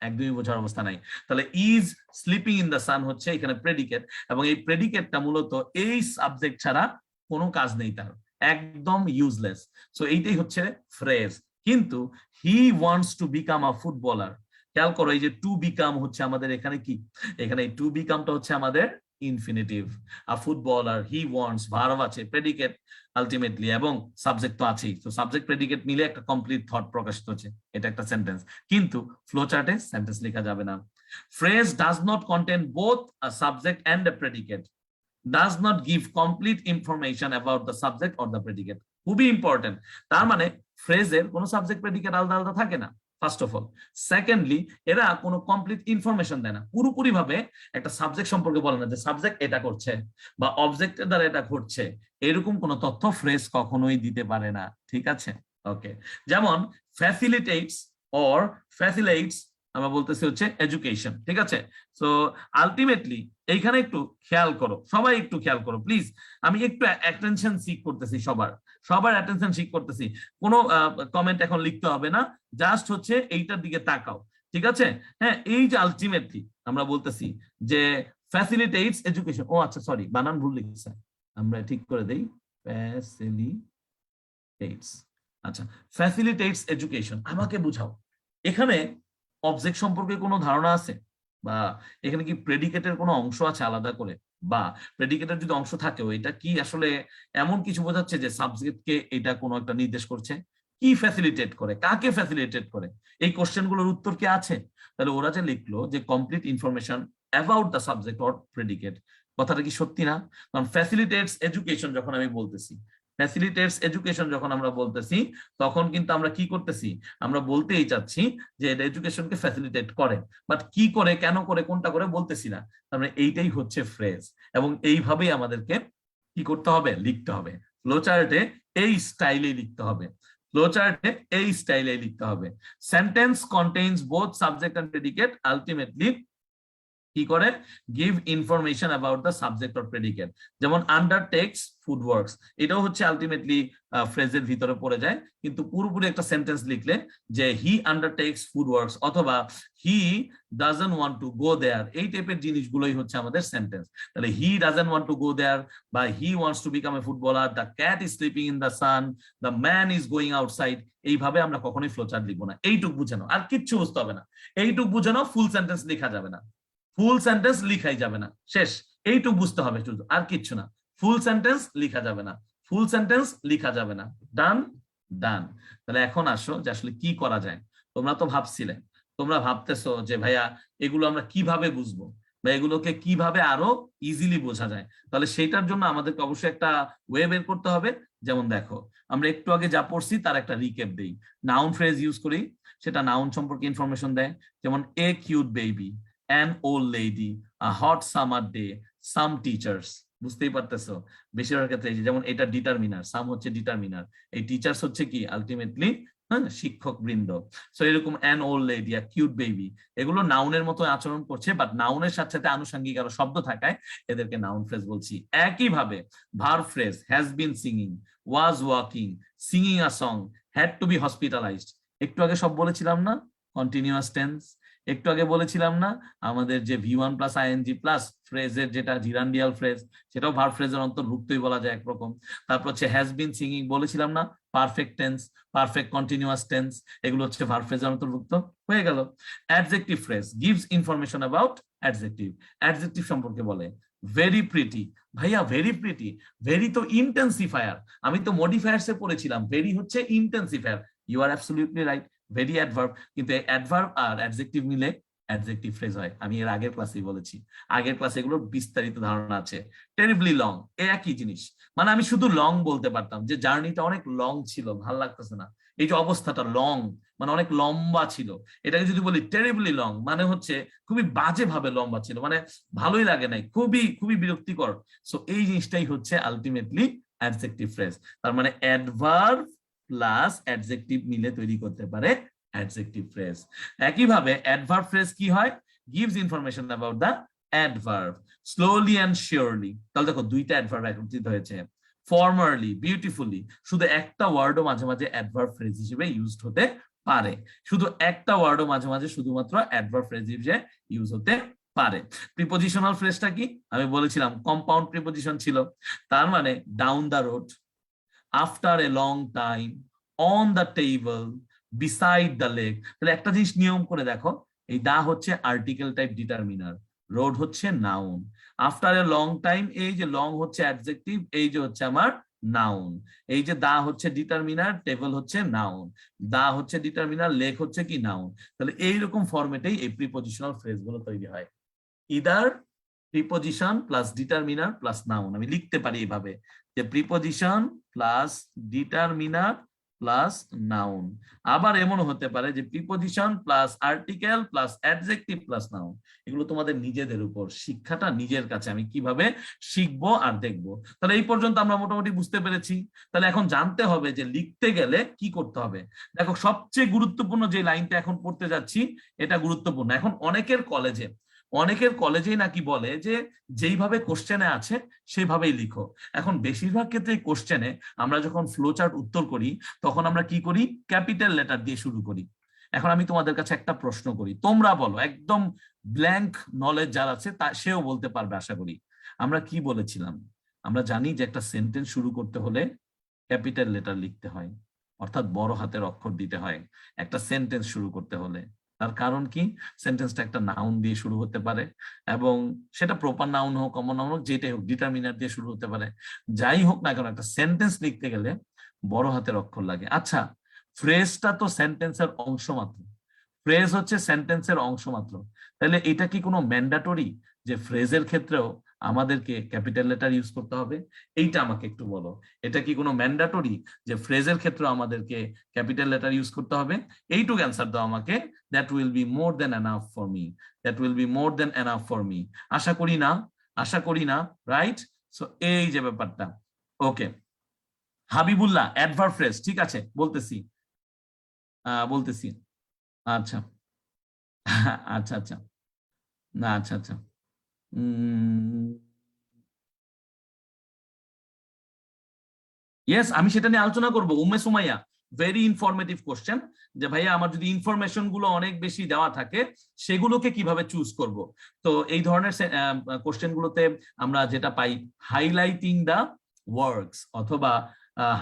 [SPEAKER 1] একদমই বোঝার অবস্থা নাই। তাহলে ইজ স্লিপিং ইন দ্য সান হচ্ছে এখানে প্রেডিকেট, এবং এই প্রেডিকেটটা মূলত এই সাবজেক্ট ছাড়া কোনো কাজ নেই তার, একদম ইউজলেস। সো এইটাই হচ্ছে ফ্রেজ। কিন্তু হি wants to become a footballer, খেয়াল করো এই যে টু বিকাম হচ্ছে আমাদের এখানে কি, এখানে এই টু বিকামটা হচ্ছে আমাদের infinitive. A footballer, he wants, verb আছে, প্রেডিকেট আলটিমেটলি, এবং সাবজেক্ট তো আছেই। তো সাবজেক্ট প্রেডিকেট মিলে একটা কমপ্লিট থট প্রকাশিত হচ্ছে, এটা একটা সেন্টেন্স। কিন্তু ফ্লো চার্টে সেন্টেন্স লেখা যাবে না। Phrase does not contain both a subject and a predicate, does not give complete information about the subject or the predicate। খুবই ইম্পর্টেন্ট। তার মানে ফ্রেজের কোনো সাবজেক্ট প্রেডিকেট আলাদা আলাদা থাকে না, ফার্স্ট অফ অল। সেকেন্ডলি, এরা কোনো কমপ্লিট ইনফরমেশন দেয় না, পুরোপুরি ভাবে একটা সাবজেক্ট সম্পর্কে বলে না যে সাবজেক্ট এটা করছে বা অবজেক্টের দ্বারা এটা ঘটছে, এরকম কোনো তথ্য ফ্রেজ কখনোই দিতে পারে না। ঠিক আছে? ওকে, যেমন ফ্যাসিলিটেটস অর ফ্যাসিলাইটস আমরা বলতেছি হচ্ছে এডুকেশন। ঠিক আছে? সো আলটিমেটলি এইখানে একটু খেয়াল করো, সবাই একটু খেয়াল করো প্লিজ। আমি একটু অ্যাটেনশন সিক করতেছি, সবার অ্যাটেনশন সিক করতেছি। কোনো কমেন্ট এখন লিখতে হবে না, জাস্ট হচ্ছে এইটার দিকে তাকাও। ঠিক আছে? হ্যাঁ, এই যে আলটিমেটলি আমরা বলতেছি যে ফ্যাসিলিটেটস এডুকেশন, ও আচ্ছা সরি বানান ভুল লিখছে, আমরা ঠিক করে দেই, ফ্যাসিলিটেটস। আচ্ছা, ফ্যাসিলিটেটস এডুকেশন, আমাকে বুঝাও এখানে অবজেক্ট সম্পর্কে কোনো ধারণা আছে, বা এখানে কি প্রেডিকেটের কোনো অংশ আছে আলাদা করে, বা প্রেডিকেটের যদি অংশ থাকেও এটা কি আসলে এমন কিছু বোঝাচ্ছে যে সাবজেক্টকে এটা কোনো একটা নির্দেশ করছে? কি ফ্যাসিলিটেট করে, কাকে ফ্যাসিলিটেট করে, এই কোশ্চেন গুলোর উত্তর কি আছে? তাহলে ওরা যে লিখলো যে complete information about the subject or predicate, কথাটা কি সত্যি না? কারণ ফ্যাসিলিটেটস এডুকেশন যখন আমি বলতেছি, ফ্যাসিলিটেটস এডুকেশন যখন আমরা বলতেছি, তখন কিন্তু আমরা কি করতেছি, আমরা বলতেই চাচ্ছি যে এটা এডুকেশনকে ফ্যাসিলিটেট করে, বাট কি করে, কেন করে, কোনটা করে বলতেছি না। তার মানে এইটাই হচ্ছে ফ্রেজ, এবং এইভাবেই আমাদেরকে কি করতে হবে, লিখতে হবে। ফ্লোচার্টে এই স্টাইলে লিখতে হবে, ফ্লোচার্টে এই স্টাইলে লিখতে হবে। Sentence contains both subject and predicate, ultimately কি করে, give information about the subject or predicate. যেমন আন্ডারটেকস ফুড ওয়ার্কস, এটাও হচ্ছে আলটিমেটলি ফ্রেজের ভিতরে পড়ে যায়, কিন্তু পুরোপুরি একটা সেন্টেন্স লিখলে যে হি আন্ডারটেকস ফুড ওয়ার্কস অথবা he doesn't want to go there, এই টাইপের জিনিসগুলোই হচ্ছে আমাদের সেন্টেন্স। তাহলে he doesn't want to go there, বা he wants to become a footballer, the cat is sleeping in the sun, the man is going outside. এইভাবে আমরা কখনোই ফ্লোচার্ট লিখবো না। এইটুক বুঝে নাও, আর কিচ্ছু বুঝতে হবে না। এইটুক বুঝে নাও, ফুল সেন্টেন্স লেখা যাবে না, ফুল সেন্টেন্স লিখাই যাবে না, শেষ। এইটুকু বুঝতে হবে শুধু, আর কিচ্ছু না। ফুল সেন্টেন্স লিখা যাবে না, ফুল সেন্টেন্স লিখা যাবে না। ডান? ডান। তাহলে এখন আসো যে আসলে কি করা যায়। তোমরা তো ভাবছিলে, তোমরা ভাবতেছো যে ভাইয়া এগুলো আমরা কিভাবে বুঝবো, বা এগুলোকে কিভাবে আরো ইজিলি বোঝা যায়। তাহলে সেটার জন্য আমাদেরকে অবশ্যই একটা ওয়ে বের করতে হবে। যেমন দেখো, আমরা একটু আগে যা পড়ছি তার একটা রিক্যাপ দেই। নাউন ফ্রেজ ইউজ করি, সেটা নাউন সম্পর্কে ইনফরমেশন দেয়। যেমন a cute baby, an old lady, a hot summer day, some teachers. বুঝতেই পারতেছো, বেশিরভাগ ক্ষেত্রে যেমন এটা ডিটারমিনার, সাম হচ্ছে ডিটারমিনার, এই টিচার্স হচ্ছে কি আলটিমেটলি, হ্যাঁ, শিক্ষক বৃন্দ। সো এরকম an old lady, a cute baby, এগুলো নাউনের মতো আচরণ করছে, বাট নাউনের সাথে সাথে আনুষঙ্গিক আরো শব্দ থাকায় এদেরকে নাউন ফ্রেজ বলছি। একইভাবে verb phrase, has been singing, was walking, singing a song, had to be hospitalised. একটু আগে সব বলেছিলাম না, কন্টিনিউয়াস টেন্স। একটু আগে বলেছিলাম না আমাদের যে V1 প্লাস আইএনজি প্লাস ফ্রেজের যেটা জিরান্ডিয়াল ফ্রেজ, সেটাও ভার্ব ফ্রেজের অন্তর্ভুক্তই বলা যায় একরকম। তারপর হচ্ছে হ্যাজ বিন সিঙ্গিং বলেছিলাম না, perfect tense, perfect continuous tense, এগুলো হচ্ছে ভার্ব ফ্রেজের অন্তর্ভুক্ত হয়ে গেল। Adjective phrase gives information about adjective. Adjective সম্পর্কে বলে ভেরি প্রিটি। ভাইয়া ভেরি প্রিটি, ভেরি তো ইন্টেন্সিফায়ার, আমি তো মডিফায়ার্স এ পড়েছিলাম, ভেরি হচ্ছে intensifier. You are absolutely right, very adverb, কিন্তু অ্যাডভার্ব আর অ্যাডজেক্টিভ মিলে অ্যাডজেক্টিভ ফ্রেজ হয়। আমি এর আগের ক্লাসেই বলেছি, আগের ক্লাসে এগুলোর বিস্তারিত ধারণা আছে। টেরিবলি লং, একই জিনিস, মানে আমি শুধু লং বলতে পারতাম যে জার্নিটা অনেক লং ছিল, ভাল লাগতেছে না, এই যে অবস্থাটা লং মানে অনেক লম্বা ছিল। এটাকে যদি বলি টেরিবলি লং মানে হচ্ছে খুবই বাজে ভাবে লম্বা ছিল, মানে ভালোই লাগে নাই, খুবই খুবই বিরক্তিকর। সো এই জিনিসটাই হচ্ছে আলটিমেটলি অ্যাডজেক্টিভ ফ্রেজ। তার মানে অ্যাডভার্ব প্লাস অ্যাডজেক্টিভ মিলে তৈরি করতে পারে অ্যাডজেক্টিভ ফ্রেজ। একইভাবে অ্যাডভার্ব ফ্রেজ কি হয়, gives information about the adverb, slowly and surely। তাহলে দেখো দুইটা অ্যাডভার্ব একত্রিত হয়েছে, ফর্মারলি, বিউটিফুলি, শুধু একটা ওয়ার্ডও মাঝে মাঝে অ্যাডভার্ব ফ্রেজ হিসেবে ইউজড হতে পারে, শুধু একটা ওয়ার্ডও মাঝে মাঝে শুধুমাত্র অ্যাডভার্ব ফ্রেজ হিসেবে ইউজ হতে পারে। প্রিপোজিশনাল ফ্রেজটা কি আমি বলেছিলাম, কম্পাউন্ড প্রিপোজিশন ছিল, তার মানে down the road, after a long time, on the table, beside the lake. তাহলে একটা জিনিস নিয়ম করে দেখো, এই দা হচ্ছে আর্টিকেল টাইপ ডিটারমিনার, রোড হচ্ছে noun, after a long time, এই যে লং হচ্ছে অ্যাডজেক্টিভ, এই যে হচ্ছে আমার নাউন, এই যে দা হচ্ছে ডিটারমিনার, টেবল হচ্ছে নাউন, দা হচ্ছে ডিটারমিনার, লেক হচ্ছে কি নাউন। তাহলে এইরকম ফরম্যাটেই এই প্রিপোজিশনাল ফ্রেজ গুলো তৈরি হয়, either preposition plus determiner plus noun. আমি লিখতে পারি এইভাবে যে preposition plus determiner plus noun. আবার এমন হতে পারে যে preposition plus article plus adjective plus noun. এগুলো তোমাদের নিজেদের উপর, শিক্ষাটা নিজের কাছে, আমি কিভাবে শিখবো আর দেখবো। তাহলে এই পর্যন্ত আমরা মোটামুটি বুঝতে পেরেছি। তাহলে এখন জানতে হবে যে লিখতে গেলে কি করতে হবে। দেখো সবচেয়ে গুরুত্বপূর্ণ যে লাইনটা এখন পড়তে যাচ্ছি, এটা গুরুত্বপূর্ণ। এখন অনেকের কলেজেই নাকি বলে যে যেইভাবে কোশ্চেনে আছে সেইভাবেই লিখো। এখন বেশিরভাগ ক্ষেত্রে কোশ্চেনে আমরা যখন ফ্লো চার্ট উত্তর করি তখন আমরা কি করি, ক্যাপিটাল লেটার দিয়ে শুরু করি। এখন আমি তোমাদের কাছে একটা প্রশ্ন করি, তোমরা বলো, একদম ব্ল্যাঙ্ক নলেজ যার আছে তা সেও বলতে পারবে আশা করি। আমরা কি বলেছিলাম, আমরা জানি যে একটা সেন্টেন্স শুরু করতে হলে ক্যাপিটাল লেটার লিখতে হয়, অর্থাৎ বড় হাতের অক্ষর দিতে হয় একটা সেন্টেন্স শুরু করতে হলে। তার কারণ কি, সেন্টেন্সটা একটা নাউন দিয়ে শুরু হতে পারে, এবং সেটা প্রপার নাউন হোক কমন নাউন হোক যেটাই হোক, ডিটারমিনার দিয়ে শুরু হতে পারে, যাই হোক না কেন একটা সেন্টেন্স লিখতে গেলে বড় হাতের অক্ষর লাগে। আচ্ছা, ফ্রেজটা তো সেন্টেন্সের অংশ মাত্র, ফ্রেজ হচ্ছে সেন্টেন্সের অংশ মাত্র, তাহলে এটা কি কোনো ম্যান্ডাটরি যে ফ্রেজের ক্ষেত্রেও আমাদেরকে ক্যাপিটাল লেটার ইউজ করতে হবে? এইটা আমাকে একটু বলো, এটা কি কোনো ম্যান্ডাটরি যে ফ্রেজের ক্ষেত্রে আমাদেরকে ক্যাপিটাল লেটার ইউজ করতে হবে? এইটুকু অ্যান্সার দাও আমাকে, that will be more then enough for me, that will be more then enough for me. আশা করি না, আশা করি না, রাইট? সো এই যে ব্যাপারটা। ওকে, হাবিবুল্লাহ অ্যাডভার্ব ফ্রেজ, ঠিক আছে বলতেছি, বলতেছি। আচ্ছা আচ্ছা আচ্ছা, না আচ্ছা আচ্ছা, ইয়েস আমি সেটা নিয়ে আলোচনা করবো। Umme Sumaiya, very informative question, যে ভাইয়া আমার যদি ইনফরমেশন গুলো অনেক বেশি দেওয়া থাকে সেগুলোকে কিভাবে চুজ করব। তো এই ধরনের কোশ্চেন গুলোতে আমরা যেটা পাই, হাইলাইটিং দ্য ওয়ার্কস অথবা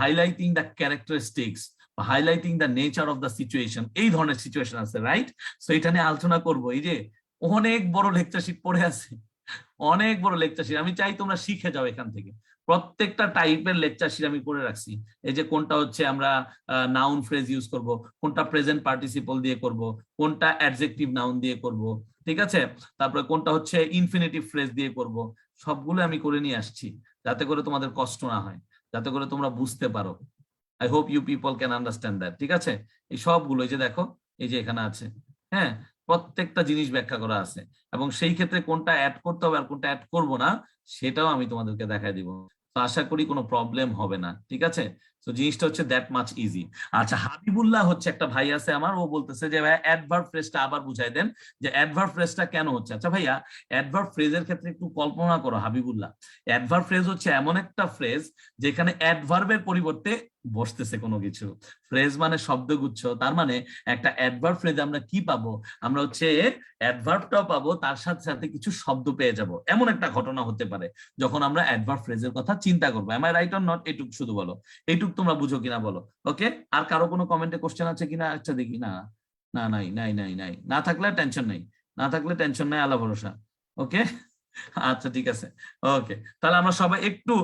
[SPEAKER 1] highlighting the characteristics, highlighting the nature of the situation, এই ধরনের সিচুয়েশন আছে, রাইট? সো এটা নিয়ে আলোচনা করবো। এই যে অনেক বড় লেকচার শিট পড়ে আছে, অনেক বড় লেকচার শিট, আমি চাই তোমরা শিখে যাও এখান থেকে। প্রত্যেকটা টাইপের লেকচার শিট আমি করে রাখছি, এই যে কোনটা হচ্ছে আমরা নাউন ফ্রেজ ইউজ করব, কোনটা প্রেজেন্ট পার্টিসিপল দিয়ে করব, কোনটা অ্যাডজেক্টিভ নাউন দিয়ে করব, ঠিক আছে, তারপরে কোনটা হচ্ছে ইনফিনিটিভ ফ্রেজ দিয়ে করব, সবগুলো আমি করে নিয়ে আসছি যাতে করে তোমাদের কষ্ট না হয়, যাতে করে তোমরা বুঝতে পারো। I hope you people can understand that, ঠিক আছে? এই সবগুলো এই যে দেখো, এই যে এখানে আছে, হ্যাঁ, প্রত্যেকটা জিনিস ব্যাখ্যা করা আছে, এবং সেই ক্ষেত্রে কোনটা অ্যাড করতে হবে আর কোনটা অ্যাড করব না সেটাও আমি তোমাদেরকে দেখাই দিব। তো আশা করি কোনো প্রবলেম হবে না, ঠিক আছে? তো জিনিসটা হচ্ছে দ্যাট মাচ ইজি। আচ্ছা, হাবিবুল্লাহ হচ্ছে একটা ভাই আছে আমার, ও বলতেছে যে ভাই অ্যাডভার্ব ফ্রেজটা আবার বুঝাই দেন, যে অ্যাডভার্ব ফ্রেজটা কেন হচ্ছে। আচ্ছা ভাইয়া, অ্যাডভার্ব ফ্রেজের ক্ষেত্রে একটু কল্পনা করো হাবিবুল্লাহ, অ্যাডভার্ব ফ্রেজ হচ্ছে এমন একটা ফ্রেজ যেখানে অ্যাডভার্বের পরিবর্তে বসতেছে কোনো কিছু। ফ্রেজ মানে শব্দগুচ্ছ, তার মানে একটা অ্যাডভার্ব ফ্রেজ আমরা কি পাবো, আমরা হচ্ছে অ্যাডভার্বটাও পাবো, তার সাথে সাথে কিছু শব্দ পেয়ে যাব। এমন একটা ঘটনা হতে পারে যখন আমরা অ্যাডভার্ব ফ্রেজের কথা চিন্তা করবো। Am I right or not? এইটুক শুধু বলো, এইটুক তোমরা বুঝো কিনা বলো। ওকে, আর কারো কোনো কমেন্টে কোশ্চেন আছে কিনা? আচ্ছা দেখি, না না নাই নাই নাই নাই, না থাকলে টেনশন নাই, না থাকলে টেনশন নাই, আল্লাহ ভরসা। ওকে, আচ্ছা ঠিক আছে। ওকে, তাহলে আমরা সবাই একটু